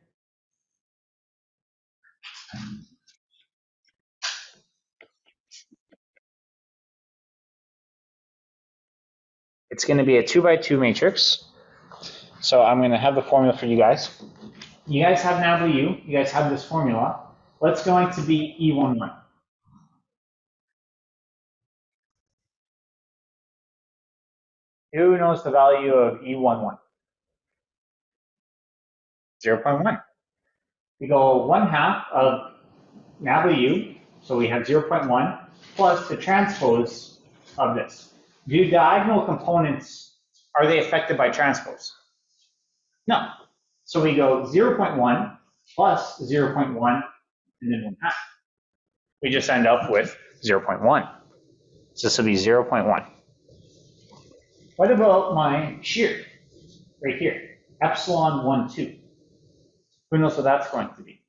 It's going to be a 2x2 matrix. So I'm going to have the formula for you guys. You guys have NABLU. You guys have this formula. What's going to be E11? Who knows the value of E11? 0.1. We go 1/2 of NABLU, so we have 0.1, plus the transpose of this. Do diagonal components, are they affected by transpose? No. So we go 0.1 plus 0.1, and then 1/2. We just end up with 0.1. So this will be 0.1. What about my shear right here? Epsilon 1, 2. Who knows what that's going to be?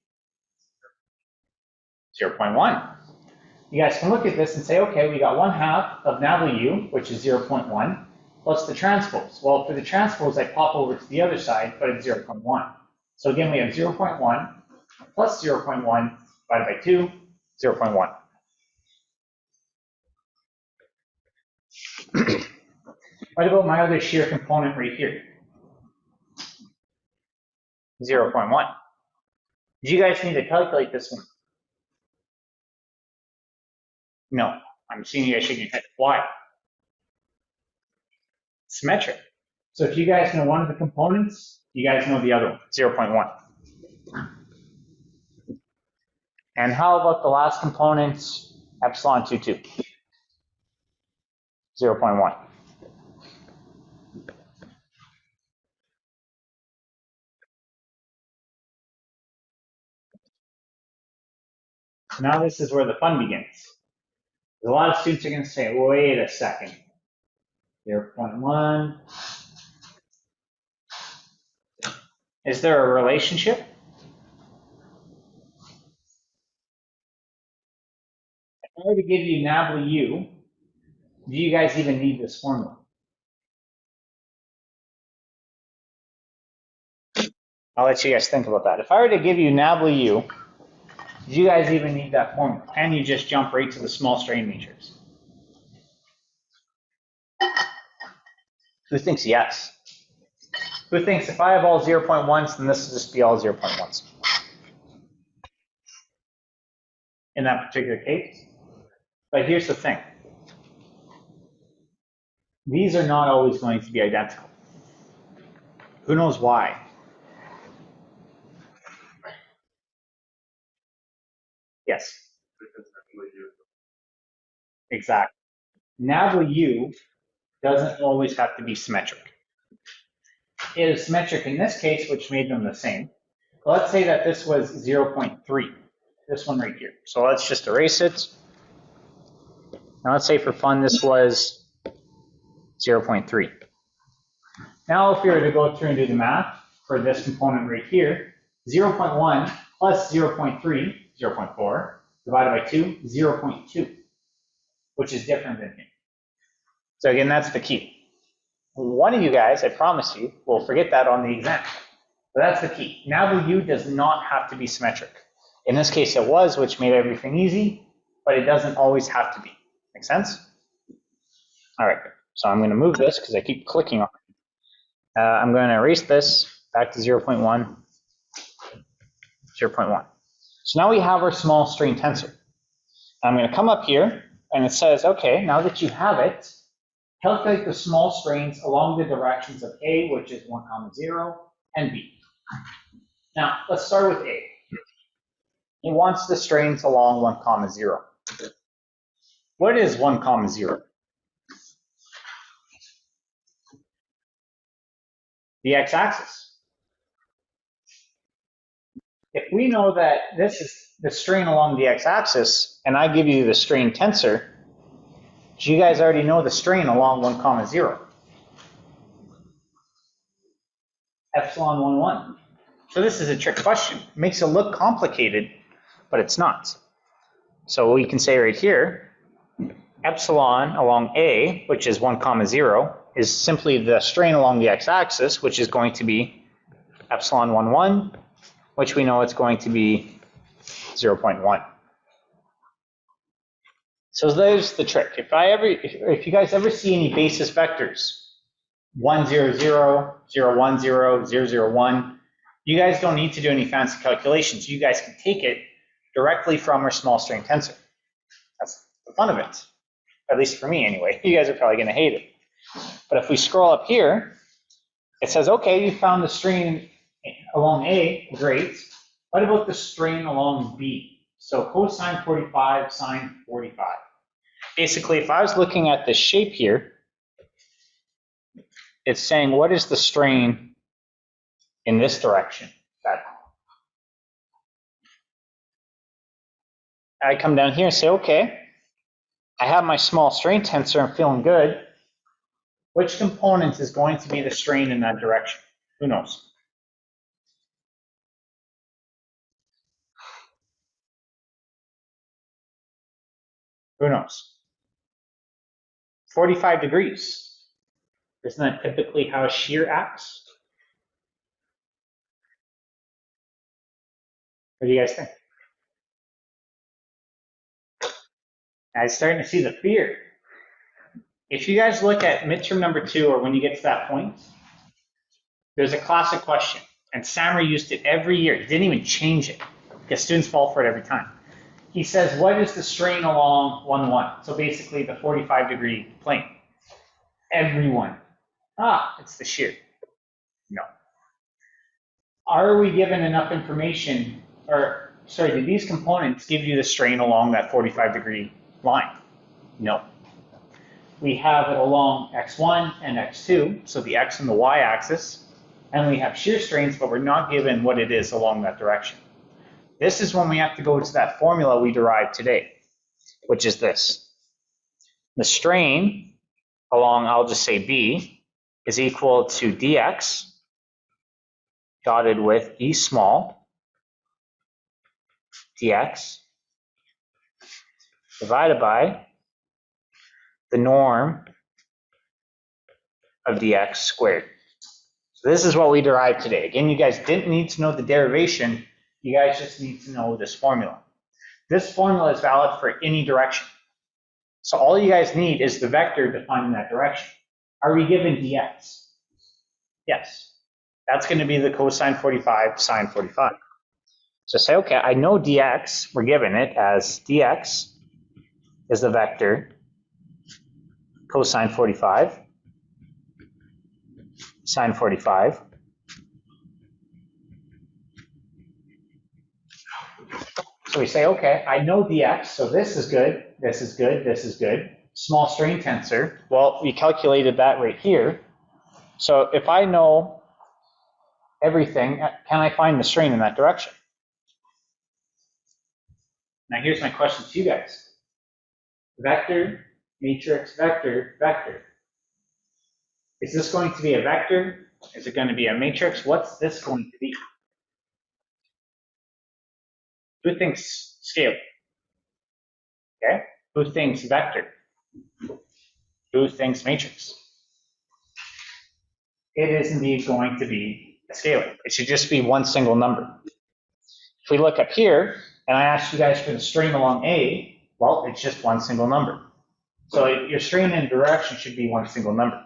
0.1. You guys can look at this and say, okay, we got 1/2 of NABLU, which is 0.1, plus the transpose. Well, for the transpose, I pop over to the other side, but it's 0.1. So again, we have 0.1 plus 0.1 divided by 2, 0.1. What about my other shear component right here? 0.1. Do you guys need to calculate this one? No. I'm seeing you guys shaking your head. Why? Symmetric. So if you guys know one of the components, you guys know the other one, 0.1. And how about the last component, epsilon 2, 2? 0.1. Now this is where the fun begins. A lot of students are going to say, wait a second. 0.1. Is there a relationship? If I were to give you NABLU, do you guys even need this formula? I'll let you guys think about that. If I were to give you NABLU, do you guys even need that formula? And you just jump right to the small strain matrix? Who thinks yes? Who thinks if I have all 0.1s, then this will just be all 0.1s? In that particular case? But here's the thing. These are not always going to be identical. Who knows why? Yes. Exactly. NABLU doesn't always have to be symmetric. It is symmetric in this case, which made them the same. But let's say that this was 0.3, this one right here. So let's just erase it. Now let's say for fun this was 0.3. Now if we were to go through and do the math for this component right here, 0.1 plus 0.3, 0.4, divided by 2, 0.2, which is different than here. So again, that's the key. One of you guys, I promise you, will forget that on the exam. But that's the key. Now the U does not have to be symmetric. In this case it was, which made everything easy, but it doesn't always have to be. Make sense? All right, so I'm going to move this because I keep clicking on it. I'm going to erase this back to 0.1, 0.1. So now we have our small strain tensor. I'm going to come up here and it says, okay, now that you have it, calculate the small strains along the directions of A, which is 1, 0, and B. Now, let's start with A. It wants the strains along 1, 0. What is 1, 0? The x-axis. If we know that this is the strain along the x-axis, and I give you the strain tensor, do you guys already know the strain along 1, 0? Epsilon 1, 1. So this is a trick question. It makes it look complicated, but it's not. So we can say right here, epsilon along A, which is 1, 0, is simply the strain along the x-axis, which is going to be epsilon 1, 1, which we know it's going to be 0.1. So there's the trick. If you guys ever see any basis vectors, 1, 0, 0, 0, 1, 0, 0, 0, 1, you guys don't need to do any fancy calculations. You guys can take it directly from our small strain tensor. That's the fun of it, at least for me anyway. You guys are probably going to hate it. But if we scroll up here, it says, okay, you found the strain along A, great. What about the strain along B? So cosine 45, sine 45. Basically, if I was looking at this shape here, it's saying, what is the strain in this direction? I come down here and say, okay, I have my small strain tensor, I'm feeling good. Which component is going to be the strain in that direction? Who knows? Who knows? 45 degrees. Isn't that typically how a shear acts? What do you guys think? I'm starting to see the fear. If you guys look at midterm number 2, or when you get to that point, there's a classic question, and Sammer used it every year. He didn't even change it, because students fall for it every time. He says, what is the strain along 1, 1? So basically the 45-degree plane. Everyone. It's the shear. No. Are we given enough information, or sorry, did these components give you the strain along that 45-degree line? No. We have it along x1 and x2, so the x and the y axis, and we have shear strains, but we're not given what it is along that direction. This is when we have to go to that formula we derived today, which is this. The strain along, I'll just say B, is equal to dx dotted with E small dx divided by the norm of dx squared. So this is what we derived today. Again, you guys didn't need to know the derivation. You guys just need to know this formula. This formula is valid for any direction. So all you guys need is the vector defined in that direction. Are we given dx? Yes. That's going to be the cosine 45, sine 45. So say, okay, I know dx, we're given it as dx is the vector cosine 45, sine 45. So we say, okay, I know dx, so this is good, this is good, this is good. Small strain tensor, well, we calculated that right here. So if I know everything, can I find the strain in that direction? Now here's my question to you guys. Vector, matrix, vector, vector. Is this going to be a vector? Is it going to be a matrix? What's this going to be? Who thinks scalar? Okay. Who thinks vector? Who thinks matrix? It is indeed going to be a scalar. It should just be one single number. If we look up here, and I asked you guys for the strain along A, well, it's just one single number. So your strain in direction should be one single number.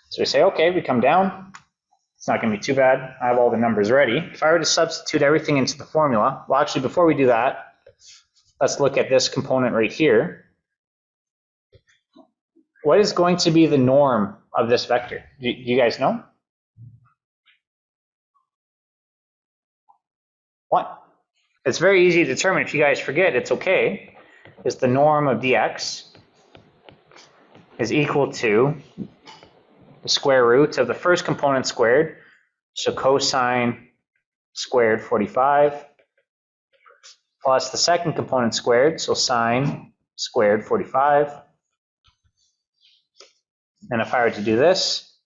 So we say, okay, we come down. It's not going to be too bad. I have all the numbers ready. If I were to substitute everything into the formula, well, actually, before we do that, let's look at this component right here. What is going to be the norm of this vector? Do you guys know? 1. It's very easy to determine. If you guys forget, it's okay. Is the norm of dx is equal to the square root of the first component squared, so cosine squared 45, plus the second component squared, so sine squared 45. And if I were to do this,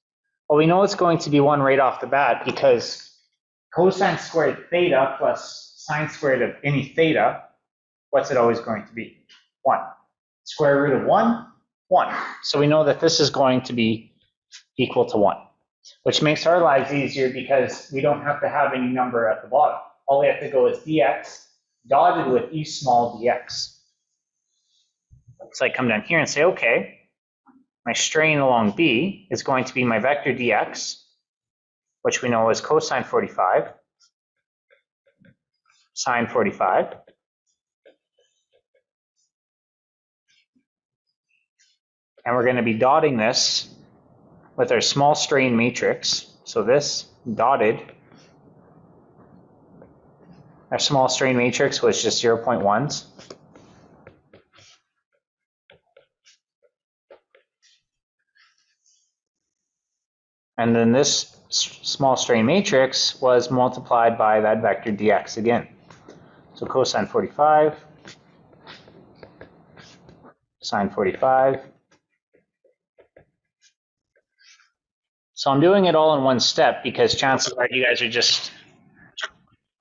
well, we know it's going to be 1 right off the bat, because cosine squared theta plus sine squared of any theta, what's it always going to be? 1. Square root of 1, 1. So we know that this is going to be equal to 1, which makes our lives easier because we don't have to have any number at the bottom. All we have to go is dx dotted with e small dx. So I come down here and say, okay, my strain along B is going to be my vector dx, which we know is cosine 45, sine 45, and we're going to be dotting this with our small strain matrix. So this dotted, our small strain matrix was just 0.1s. And then this small strain matrix was multiplied by that vector dx again. So cosine 45, sine 45. So I'm doing it all in one step because chances are you guys are just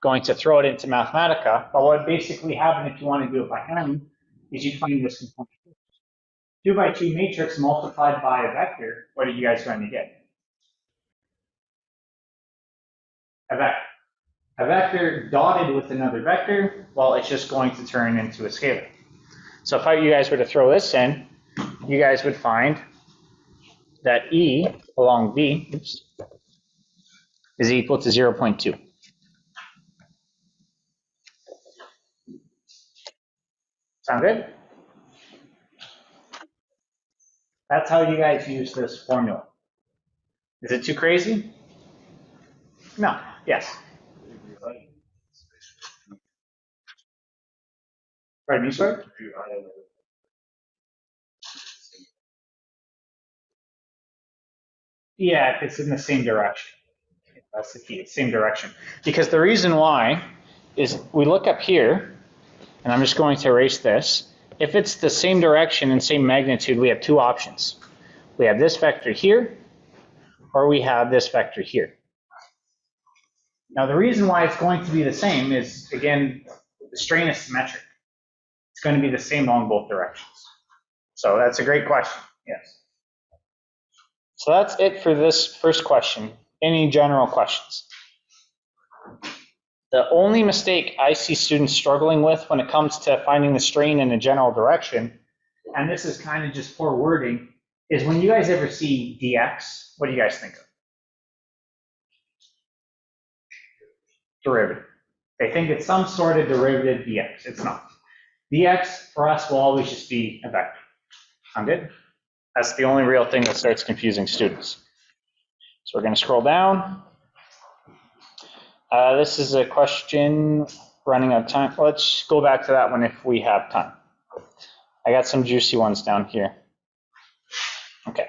going to throw it into Mathematica. But what would basically happen if you want to do it by hand is you find this component. 2 by 2 matrix multiplied by a vector, what are you guys going to get? A vector. A vector dotted with another vector, well, it's just going to turn into a scalar. So if you guys were to throw this in, you guys would find that E along B is equal to 0.2. Sound good? That's how you guys use this formula. Is it too crazy? No. Yes. Pardon me, sir? Yeah, if it's in the same direction. That's the key, it's same direction. Because the reason why is we look up here, and I'm just going to erase this. If it's the same direction and same magnitude, we have 2 options. We have this vector here, or we have this vector here. Now the reason why it's going to be the same is, again, the strain is symmetric. It's going to be the same along both directions. So that's a great question, yes. So that's it for this first question. Any general questions? The only mistake I see students struggling with when it comes to finding the strain in a general direction, and this is kind of just poor wording, is when you guys ever see dx, what do you guys think of? Derivative. They think it's some sort of derivative dx. It's not. Dx for us will always just be a vector. Sound good? That's the only real thing that starts confusing students. So we're going to scroll down. This is a question running out of time. Let's go back to that one if we have time. I got some juicy ones down here. Okay.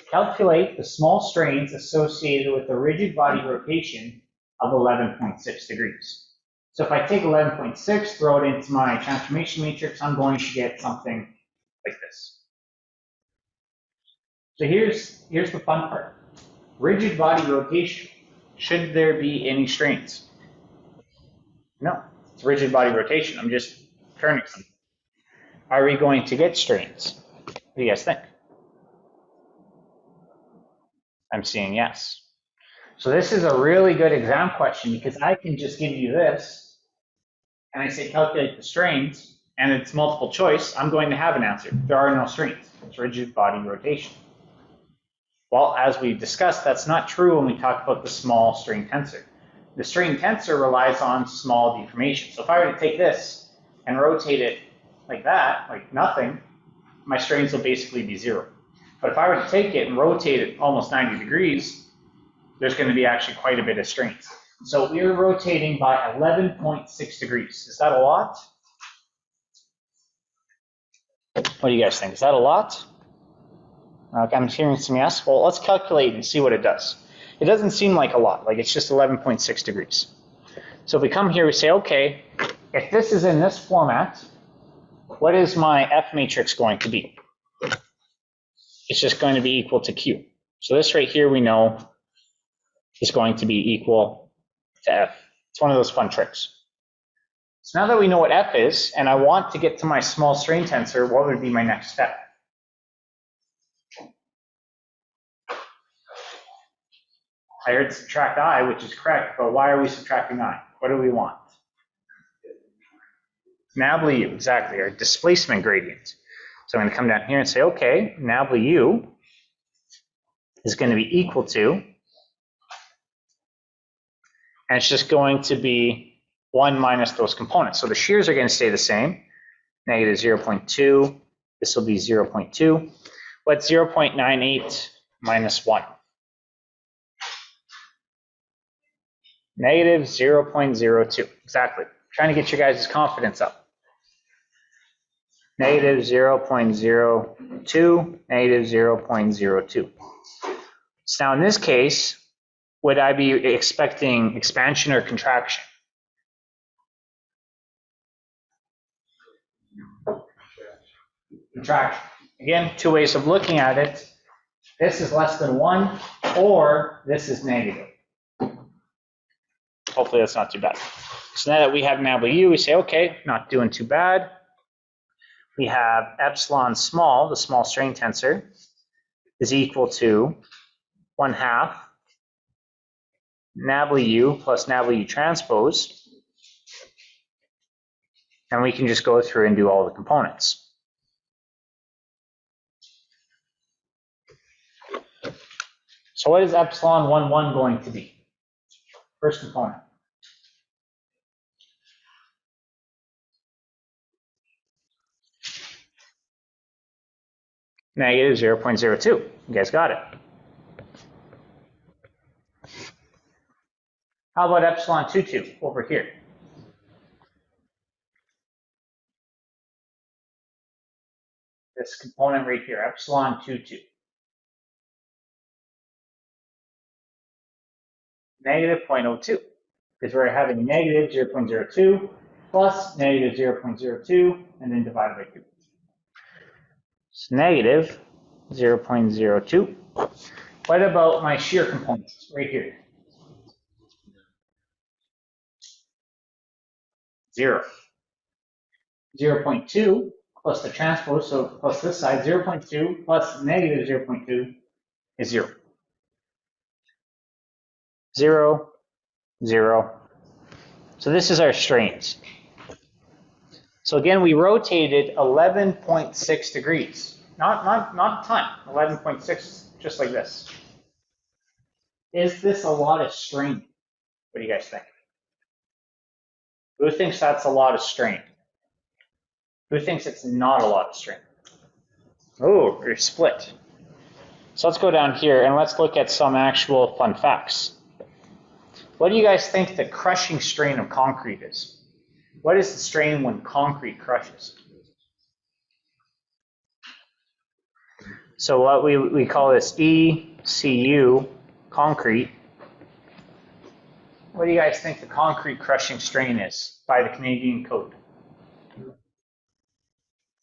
Calculate the small strains associated with the rigid body rotation of 11.6 degrees. So if I take 11.6, throw it into my transformation matrix, I'm going to get something like this. So here's the fun part. Rigid body rotation. Should there be any strains? No, it's rigid body rotation. I'm just turning them. Are we going to get strains? What do you guys think? I'm seeing yes. So this is a really good exam question because I can just give you this and I say calculate the strains and it's multiple choice. I'm going to have an answer. There are no strains. It's rigid body rotation. Well, as we discussed, that's not true when we talk about the small strain tensor. The strain tensor relies on small deformation. So if I were to take this and rotate it like that, like nothing, my strains will basically be zero. But if I were to take it and rotate it almost 90 degrees, there's going to be actually quite a bit of strains. So we're rotating by 11.6 degrees. Is that a lot? What do you guys think? Is that a lot? Okay, I'm hearing some yes. Well, let's calculate and see what it does. It doesn't seem like a lot, like it's just 11.6 degrees. So if we come here, we say, okay, if this is in this format, what is my F matrix going to be? It's just going to be equal to Q. So this right here we know is going to be equal to F. It's one of those fun tricks. So now that we know what F is, and I want to get to my small strain tensor, what would be my next step? I heard subtract I, which is correct, but why are we subtracting I? What do we want? NABLU, exactly, our displacement gradient. So I'm going to come down here and say, okay, NABLU is going to be equal to, and it's just going to be 1 minus those components. So the shears are going to stay the same, negative 0.2, this will be 0.2. What's 0.98 minus 1? Negative 0.02, exactly. Trying to get your guys' confidence up. Negative 0.02, negative 0.02. So now in this case, would I be expecting expansion or contraction? Contraction. Again, two ways of looking at it. This is less than 1, or this is negative. Hopefully that's not too bad. So now that we have NABLU, we say, okay, not doing too bad. We have epsilon small, the small strain tensor, is equal to 1/2 NABLU plus NABLU transpose. And we can just go through and do all the components. So what is epsilon 1,1 going to be? First component. Negative 0.02. You guys got it. How about epsilon 2,2 over here? This component right here, epsilon 2,2. Negative 0.02, because we're having negative 0.02 plus negative 0.02 and then divided by 2. So negative 0.02. What about my shear components right here? 0. 0.2 plus the transpose, so plus this side, 0.2 plus negative 0.2 is 0. 0, 0. So this is our strains. So again, we rotated 11.6 degrees. Not a ton, 11.6, just like this. Is this a lot of strain? What do you guys think? Who thinks that's a lot of strain? Who thinks it's not a lot of strain? Oh, you're split. So let's go down here and let's look at some actual fun facts. What do you guys think the crushing strain of concrete is? What is the strain when concrete crushes? So what we call this ECU, concrete. What do you guys think the concrete crushing strain is by the Canadian Code?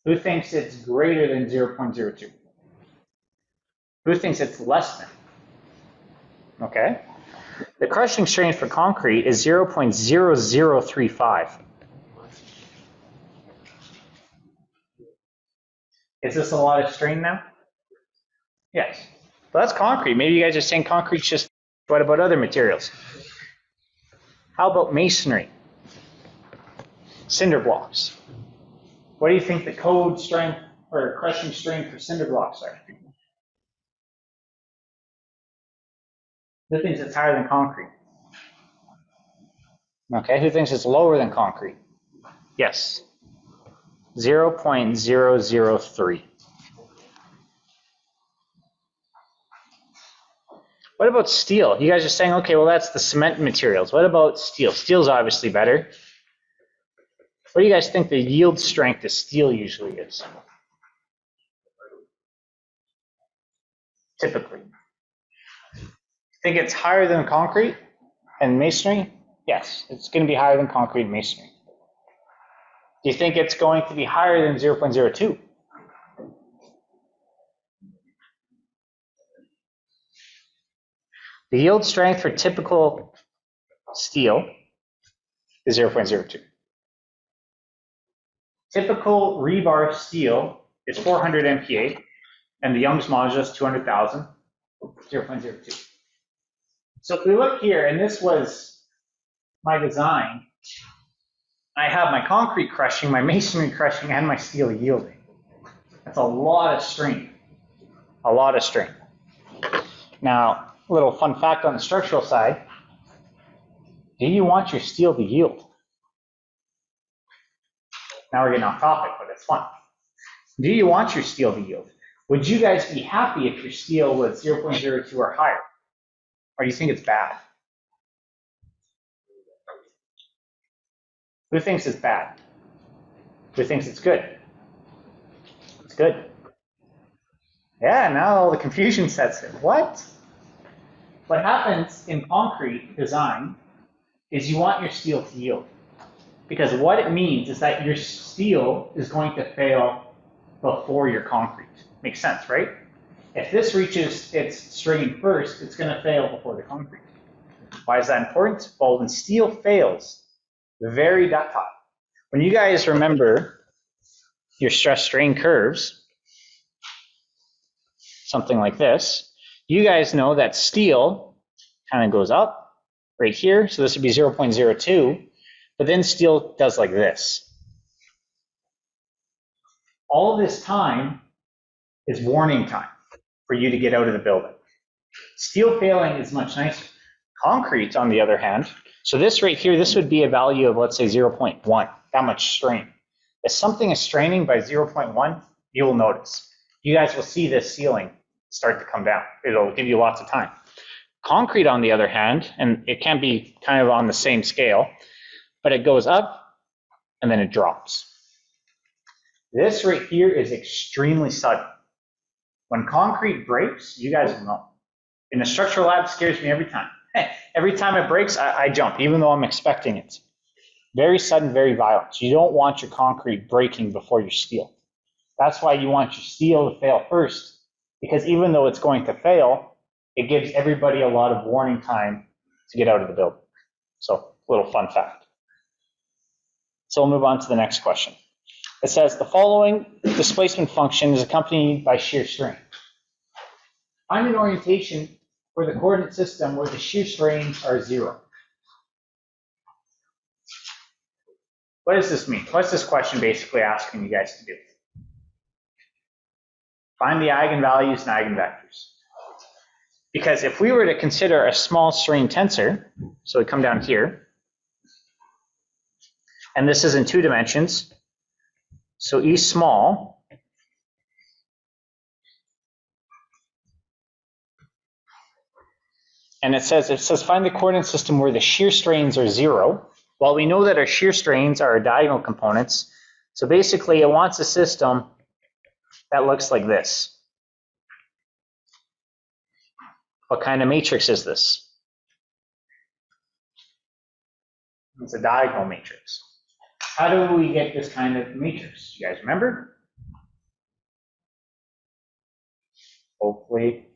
Who thinks it's greater than 0.02? Who thinks it's less than? Okay. The crushing strain for concrete is 0.0035. Is this a lot of strain now? Yes. Well, that's concrete. Maybe you guys are saying concrete's just, what about other materials? How about masonry? Cinder blocks. What do you think the code strength or crushing strain for cinder blocks are? Who thinks it's higher than concrete? Okay, who thinks it's lower than concrete? Yes. 0.003. What about steel? You guys are saying, okay, well, that's the cement materials. What about steel? Steel's obviously better. What do you guys think the yield strength of steel usually is? Typically. Think it's higher than concrete and masonry? Yes, it's going to be higher than concrete and masonry. Do you think it's going to be higher than 0.02? The yield strength for typical steel is 0.02. Typical rebar steel is 400 MPa, and the Young's modulus 200,000, 0.02. So if we look here, and this was my design, I have my concrete crushing, my masonry crushing, and my steel yielding. That's a lot of strain. A lot of strain. Now, a little fun fact on the structural side. Do you want your steel to yield? Now we're getting off topic, but it's fun. Do you want your steel to yield? Would you guys be happy if your steel was 0.02 or higher? Or do you think it's bad? Who thinks it's bad? Who thinks it's good? It's good. Yeah, now all the confusion sets in. What? What happens in concrete design is you want your steel to yield. Because what it means is that your steel is going to fail before your concrete. Makes sense, right? If this reaches its strain first, it's going to fail before the concrete. Why is that important? Well, when steel fails, very ductile. When you guys remember your stress strain curves, something like this, you guys know that steel kind of goes up right here. So this would be 0.02, but then steel does like this. All this time is warning time for you to get out of the building. Steel failing is much nicer. Concrete, on the other hand, so this right here, this would be a value of, let's say, 0.1, that much strain. If something is straining by 0.1, you will notice. You guys will see this ceiling start to come down. It'll give you lots of time. Concrete, on the other hand, and it can be kind of on the same scale, but it goes up and then it drops. This right here is extremely sudden. When concrete breaks, you guys will know. In the structural lab, it scares me every time. Every time it breaks, I jump, even though I'm expecting it. Very sudden, very violent. You don't want your concrete breaking before your steel. That's why you want your steel to fail first, because even though it's going to fail, it gives everybody a lot of warning time to get out of the building. So, a little fun fact. So we'll move on to the next question. It says, the following displacement function is accompanied by shear strain. Find an orientation for the coordinate system where the shear strains are 0. What does this mean? What's this question basically asking you guys to do? Find the eigenvalues and eigenvectors. Because if we were to consider a small strain tensor, so we come down here, and this is in 2 dimensions, so E small and it says find the coordinate system where the shear strains are 0. Well, we know that our shear strains are our diagonal components. So basically, it wants a system that looks like this. What kind of matrix is this? It's a diagonal matrix. How do we get this kind of matrix? You guys remember? Hopefully,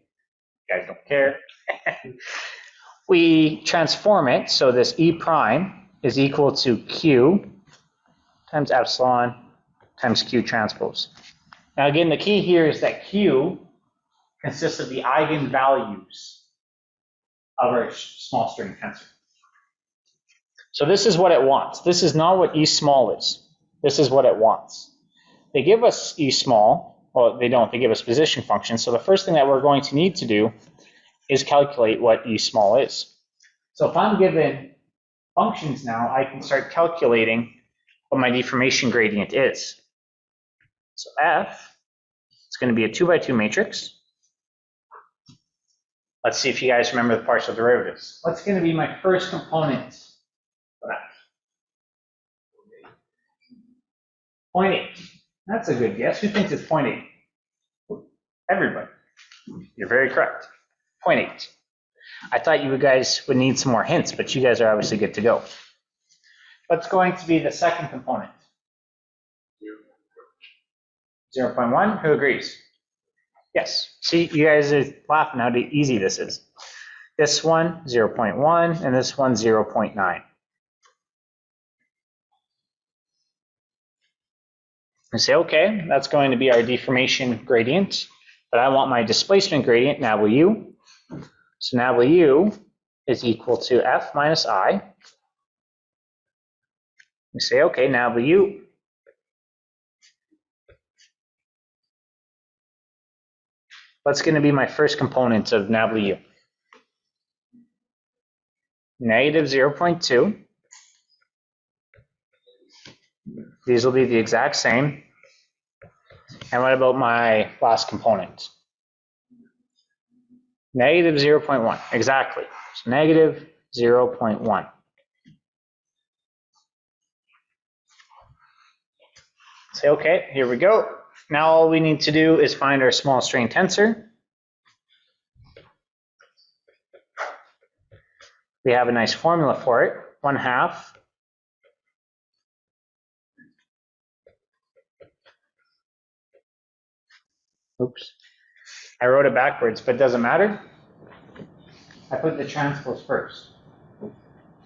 you guys don't care. we transform it, so this E prime is equal to Q times epsilon times Q transpose. Now again, the key here is that Q consists of the eigenvalues of our small string tensor. So this is what it wants. This is not what E small is. This is what it wants. They give us E small. Well, they don't. They give us position functions. So the first thing that we're going to need to do is calculate what E small is. So if I'm given functions now, I can start calculating what my deformation gradient is. So F is going to be a 2 by 2 matrix. Let's see if you guys remember the partial derivatives. What's going to be my first component for that? 0.8. That's a good guess. Who thinks it's 0.8? Everybody. You're very correct. 0.8. I thought you guys would need some more hints, but you guys are obviously good to go. What's going to be the second component? 0.1. Who agrees? Yes. See, you guys are laughing how easy this is. This one, 0.1, and this one, 0.9. And say, okay, that's going to be our deformation gradient, but I want my displacement gradient, nablu. So nablu is equal to F minus I. We say, okay, nablu. What's going to be my first component of nablu? Negative 0.2. These will be the exact same. And what about my last component? Negative 0.1, exactly. So negative 0.1. Say, okay, here we go. Now all we need to do is find our small strain tensor. We have a nice formula for it. 1/2 oops. I wrote it backwards, but it doesn't matter. I put the transpose first.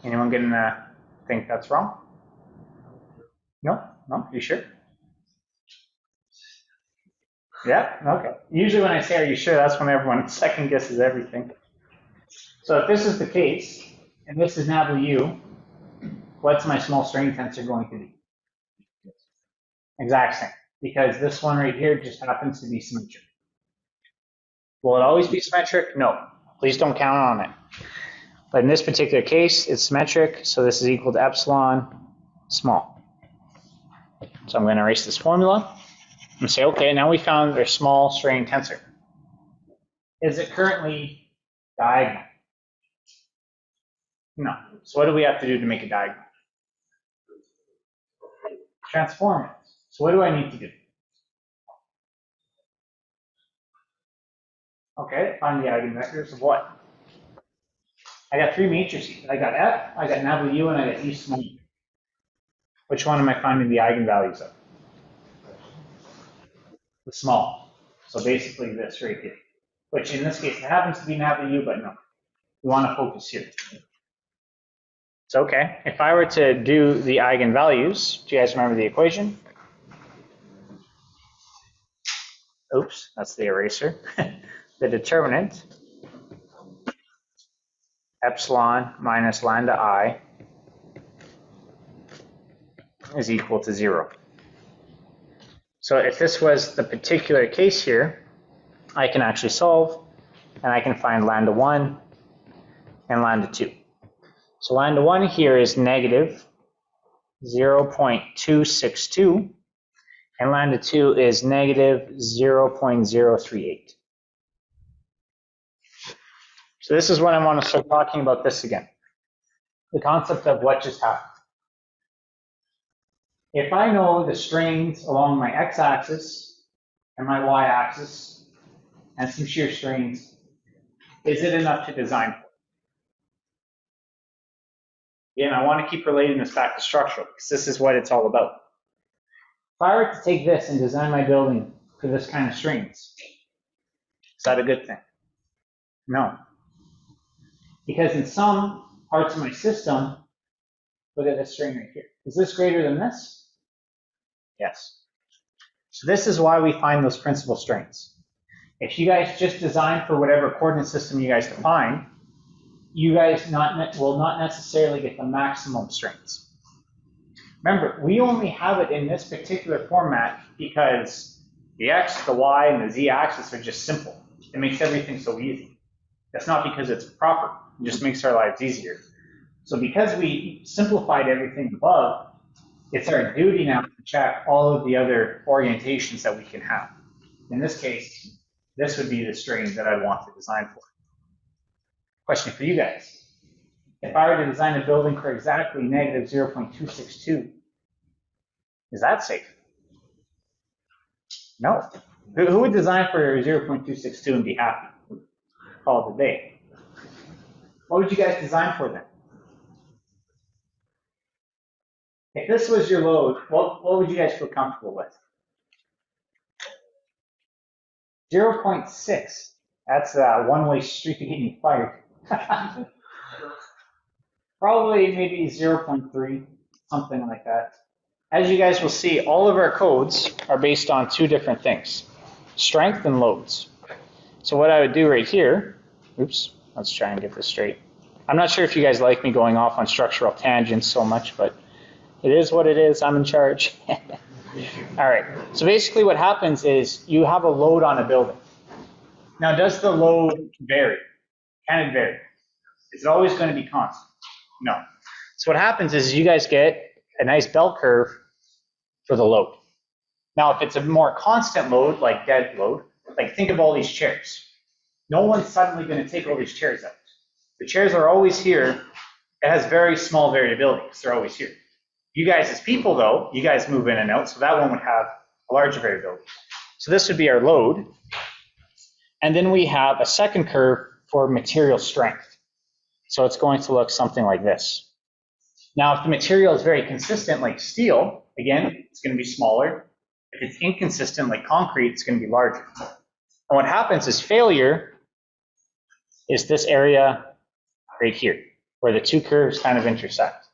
Anyone gonna think that's wrong? No? No? You sure? Yeah? Okay. Usually when I say, are you sure, that's when everyone second guesses everything. So if this is the case, and this is nablu, what's my small strain tensor going to be? Exact same, because this one right here just happens to be symmetric. Will it always be symmetric? No. Please don't count on it. But in this particular case, it's symmetric, so this is equal to epsilon small. So I'm going to erase this formula and say, okay, now we found our small strain tensor. Is it currently diagonal? No. So what do we have to do to make it diagonal? Transform it. So what do I need to do? Okay, find the eigenvectors of what? I got 3 matrices. I got F, I got nablu, and I got E small. Which one am I finding the eigenvalues of? The small. So basically this right here. Which in this case, it happens to be nablu, but no. We want to focus here. So okay, if I were to do the eigenvalues, do you guys remember the equation? Oops, that's the eraser. The determinant, epsilon minus lambda I, is equal to 0. So if this was the particular case here, I can actually solve, and I can find lambda 1 and lambda 2. So lambda 1 here is negative 0.262, and lambda 2 is negative 0.038. So this is when I want to start talking about this again. The concept of what just happened. If I know the strains along my x-axis and my y-axis and some shear strains, is it enough to design for? Again, I want to keep relating this back to structural because this is what it's all about. If I were to take this and design my building for this kind of strains, is that a good thing? No. Because in some parts of my system, look at this strain right here. Is this greater than this? Yes. So this is why we find those principal strains. If you guys just design for whatever coordinate system you guys define, you guys will not necessarily get the maximum strains. Remember, we only have it in this particular format because the X, the Y, and the Z axis are just simple. It makes everything so easy. That's not because it's proper. It just makes our lives easier. So because we simplified everything above, it's our duty now to check all of the other orientations that we can have. In this case, this would be the strain that I'd want to design for. Question for you guys. If I were to design a building for exactly negative 0.262, is that safe? No. Who would design for 0.262 and be happy? Call it a day. What would you guys design for then? If this was your load, what would you guys feel comfortable with? 0.6. That's a one-way street to getting you fired. Probably maybe 0.3, something like that. As you guys will see, all of our codes are based on two different things, strength and loads. So what I would do right here, oops, let's try and get this straight. I'm not sure if you guys like me going off on structural tangents so much, but it is what it is. I'm in charge. All right. So basically what happens is you have a load on a building. Now, does the load vary? Can it vary? Is it always going to be constant? No. So what happens is you guys get a nice bell curve for the load. Now, if it's a more constant load, like dead load, like think of all these chairs. No one's suddenly going to take all these chairs out. The chairs are always here. It has very small variability because they're always here. You guys as people, though, you guys move in and out, so that one would have a larger variability. So this would be our load. And then we have a second curve for material strength. So it's going to look something like this. Now, if the material is very consistent, like steel, again, it's going to be smaller. If it's inconsistent, like concrete, it's going to be larger. And what happens is failure is this area right here, where the two curves kind of intersect.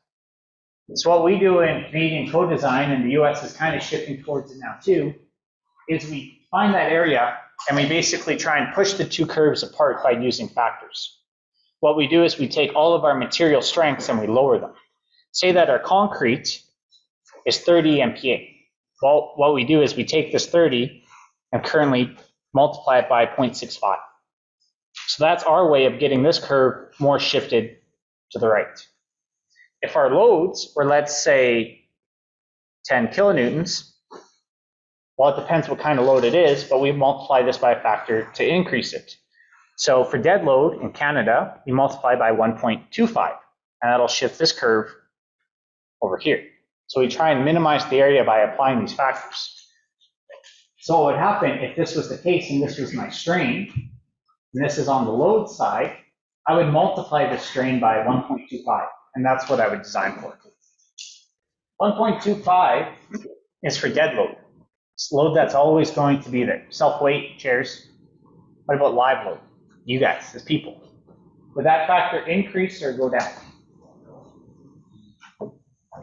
So what we do in Canadian code design, and the US is kind of shifting towards it now too, is we find that area and we basically try and push the two curves apart by using factors. What we do is we take all of our material strengths and we lower them. Say that our concrete is 30 MPa. Well, what we do is we take this 30 and currently multiply it by 0.65. So that's our way of getting this curve more shifted to the right. If our loads were, let's say, 10 kilonewtons, well, it depends what kind of load it is, but we multiply this by a factor to increase it. So for dead load in Canada, we multiply by 1.25, and that'll shift this curve over here. So we try and minimize the area by applying these factors. So what would happen if this was the case and this was my strain, and this is on the load side, I would multiply the strain by 1.25, and that's what I would design for. 1.25 is for dead load. It's load that's always going to be there. Self-weight, chairs. What about live load? You guys, as people. Would that factor increase or go down?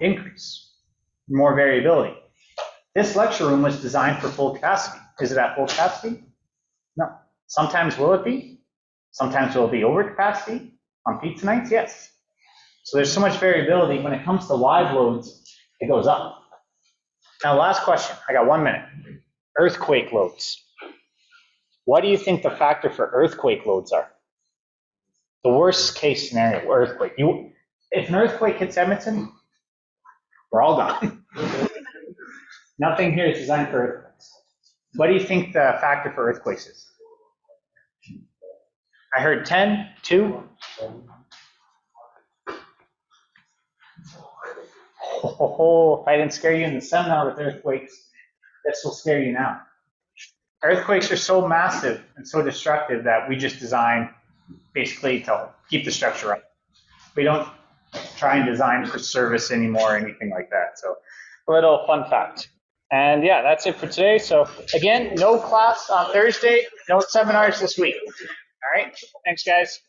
Increase. More variability. This lecture room was designed for full capacity. Is it at full capacity? No. Sometimes will it be? Sometimes will it be over capacity? On pizza nights, yes. So there's so much variability. When it comes to live loads, it goes up. Now, last question. I got 1 minute. Earthquake loads. What do you think the factor for earthquake loads are? The worst case scenario, earthquake. If an earthquake hits Edmonton, we're all gone. Nothing here is designed for earthquakes. What do you think the factor for earthquakes is? I heard 10, 2. Oh, if I didn't scare you in the seminar with earthquakes, this will scare you now. Earthquakes are so massive and so destructive that we just design basically to keep the structure up. We don't try and design for service anymore or anything like that. So a little fun fact. And yeah, that's it for today. So again, no class on Thursday, no seminars this week. All right, thanks guys.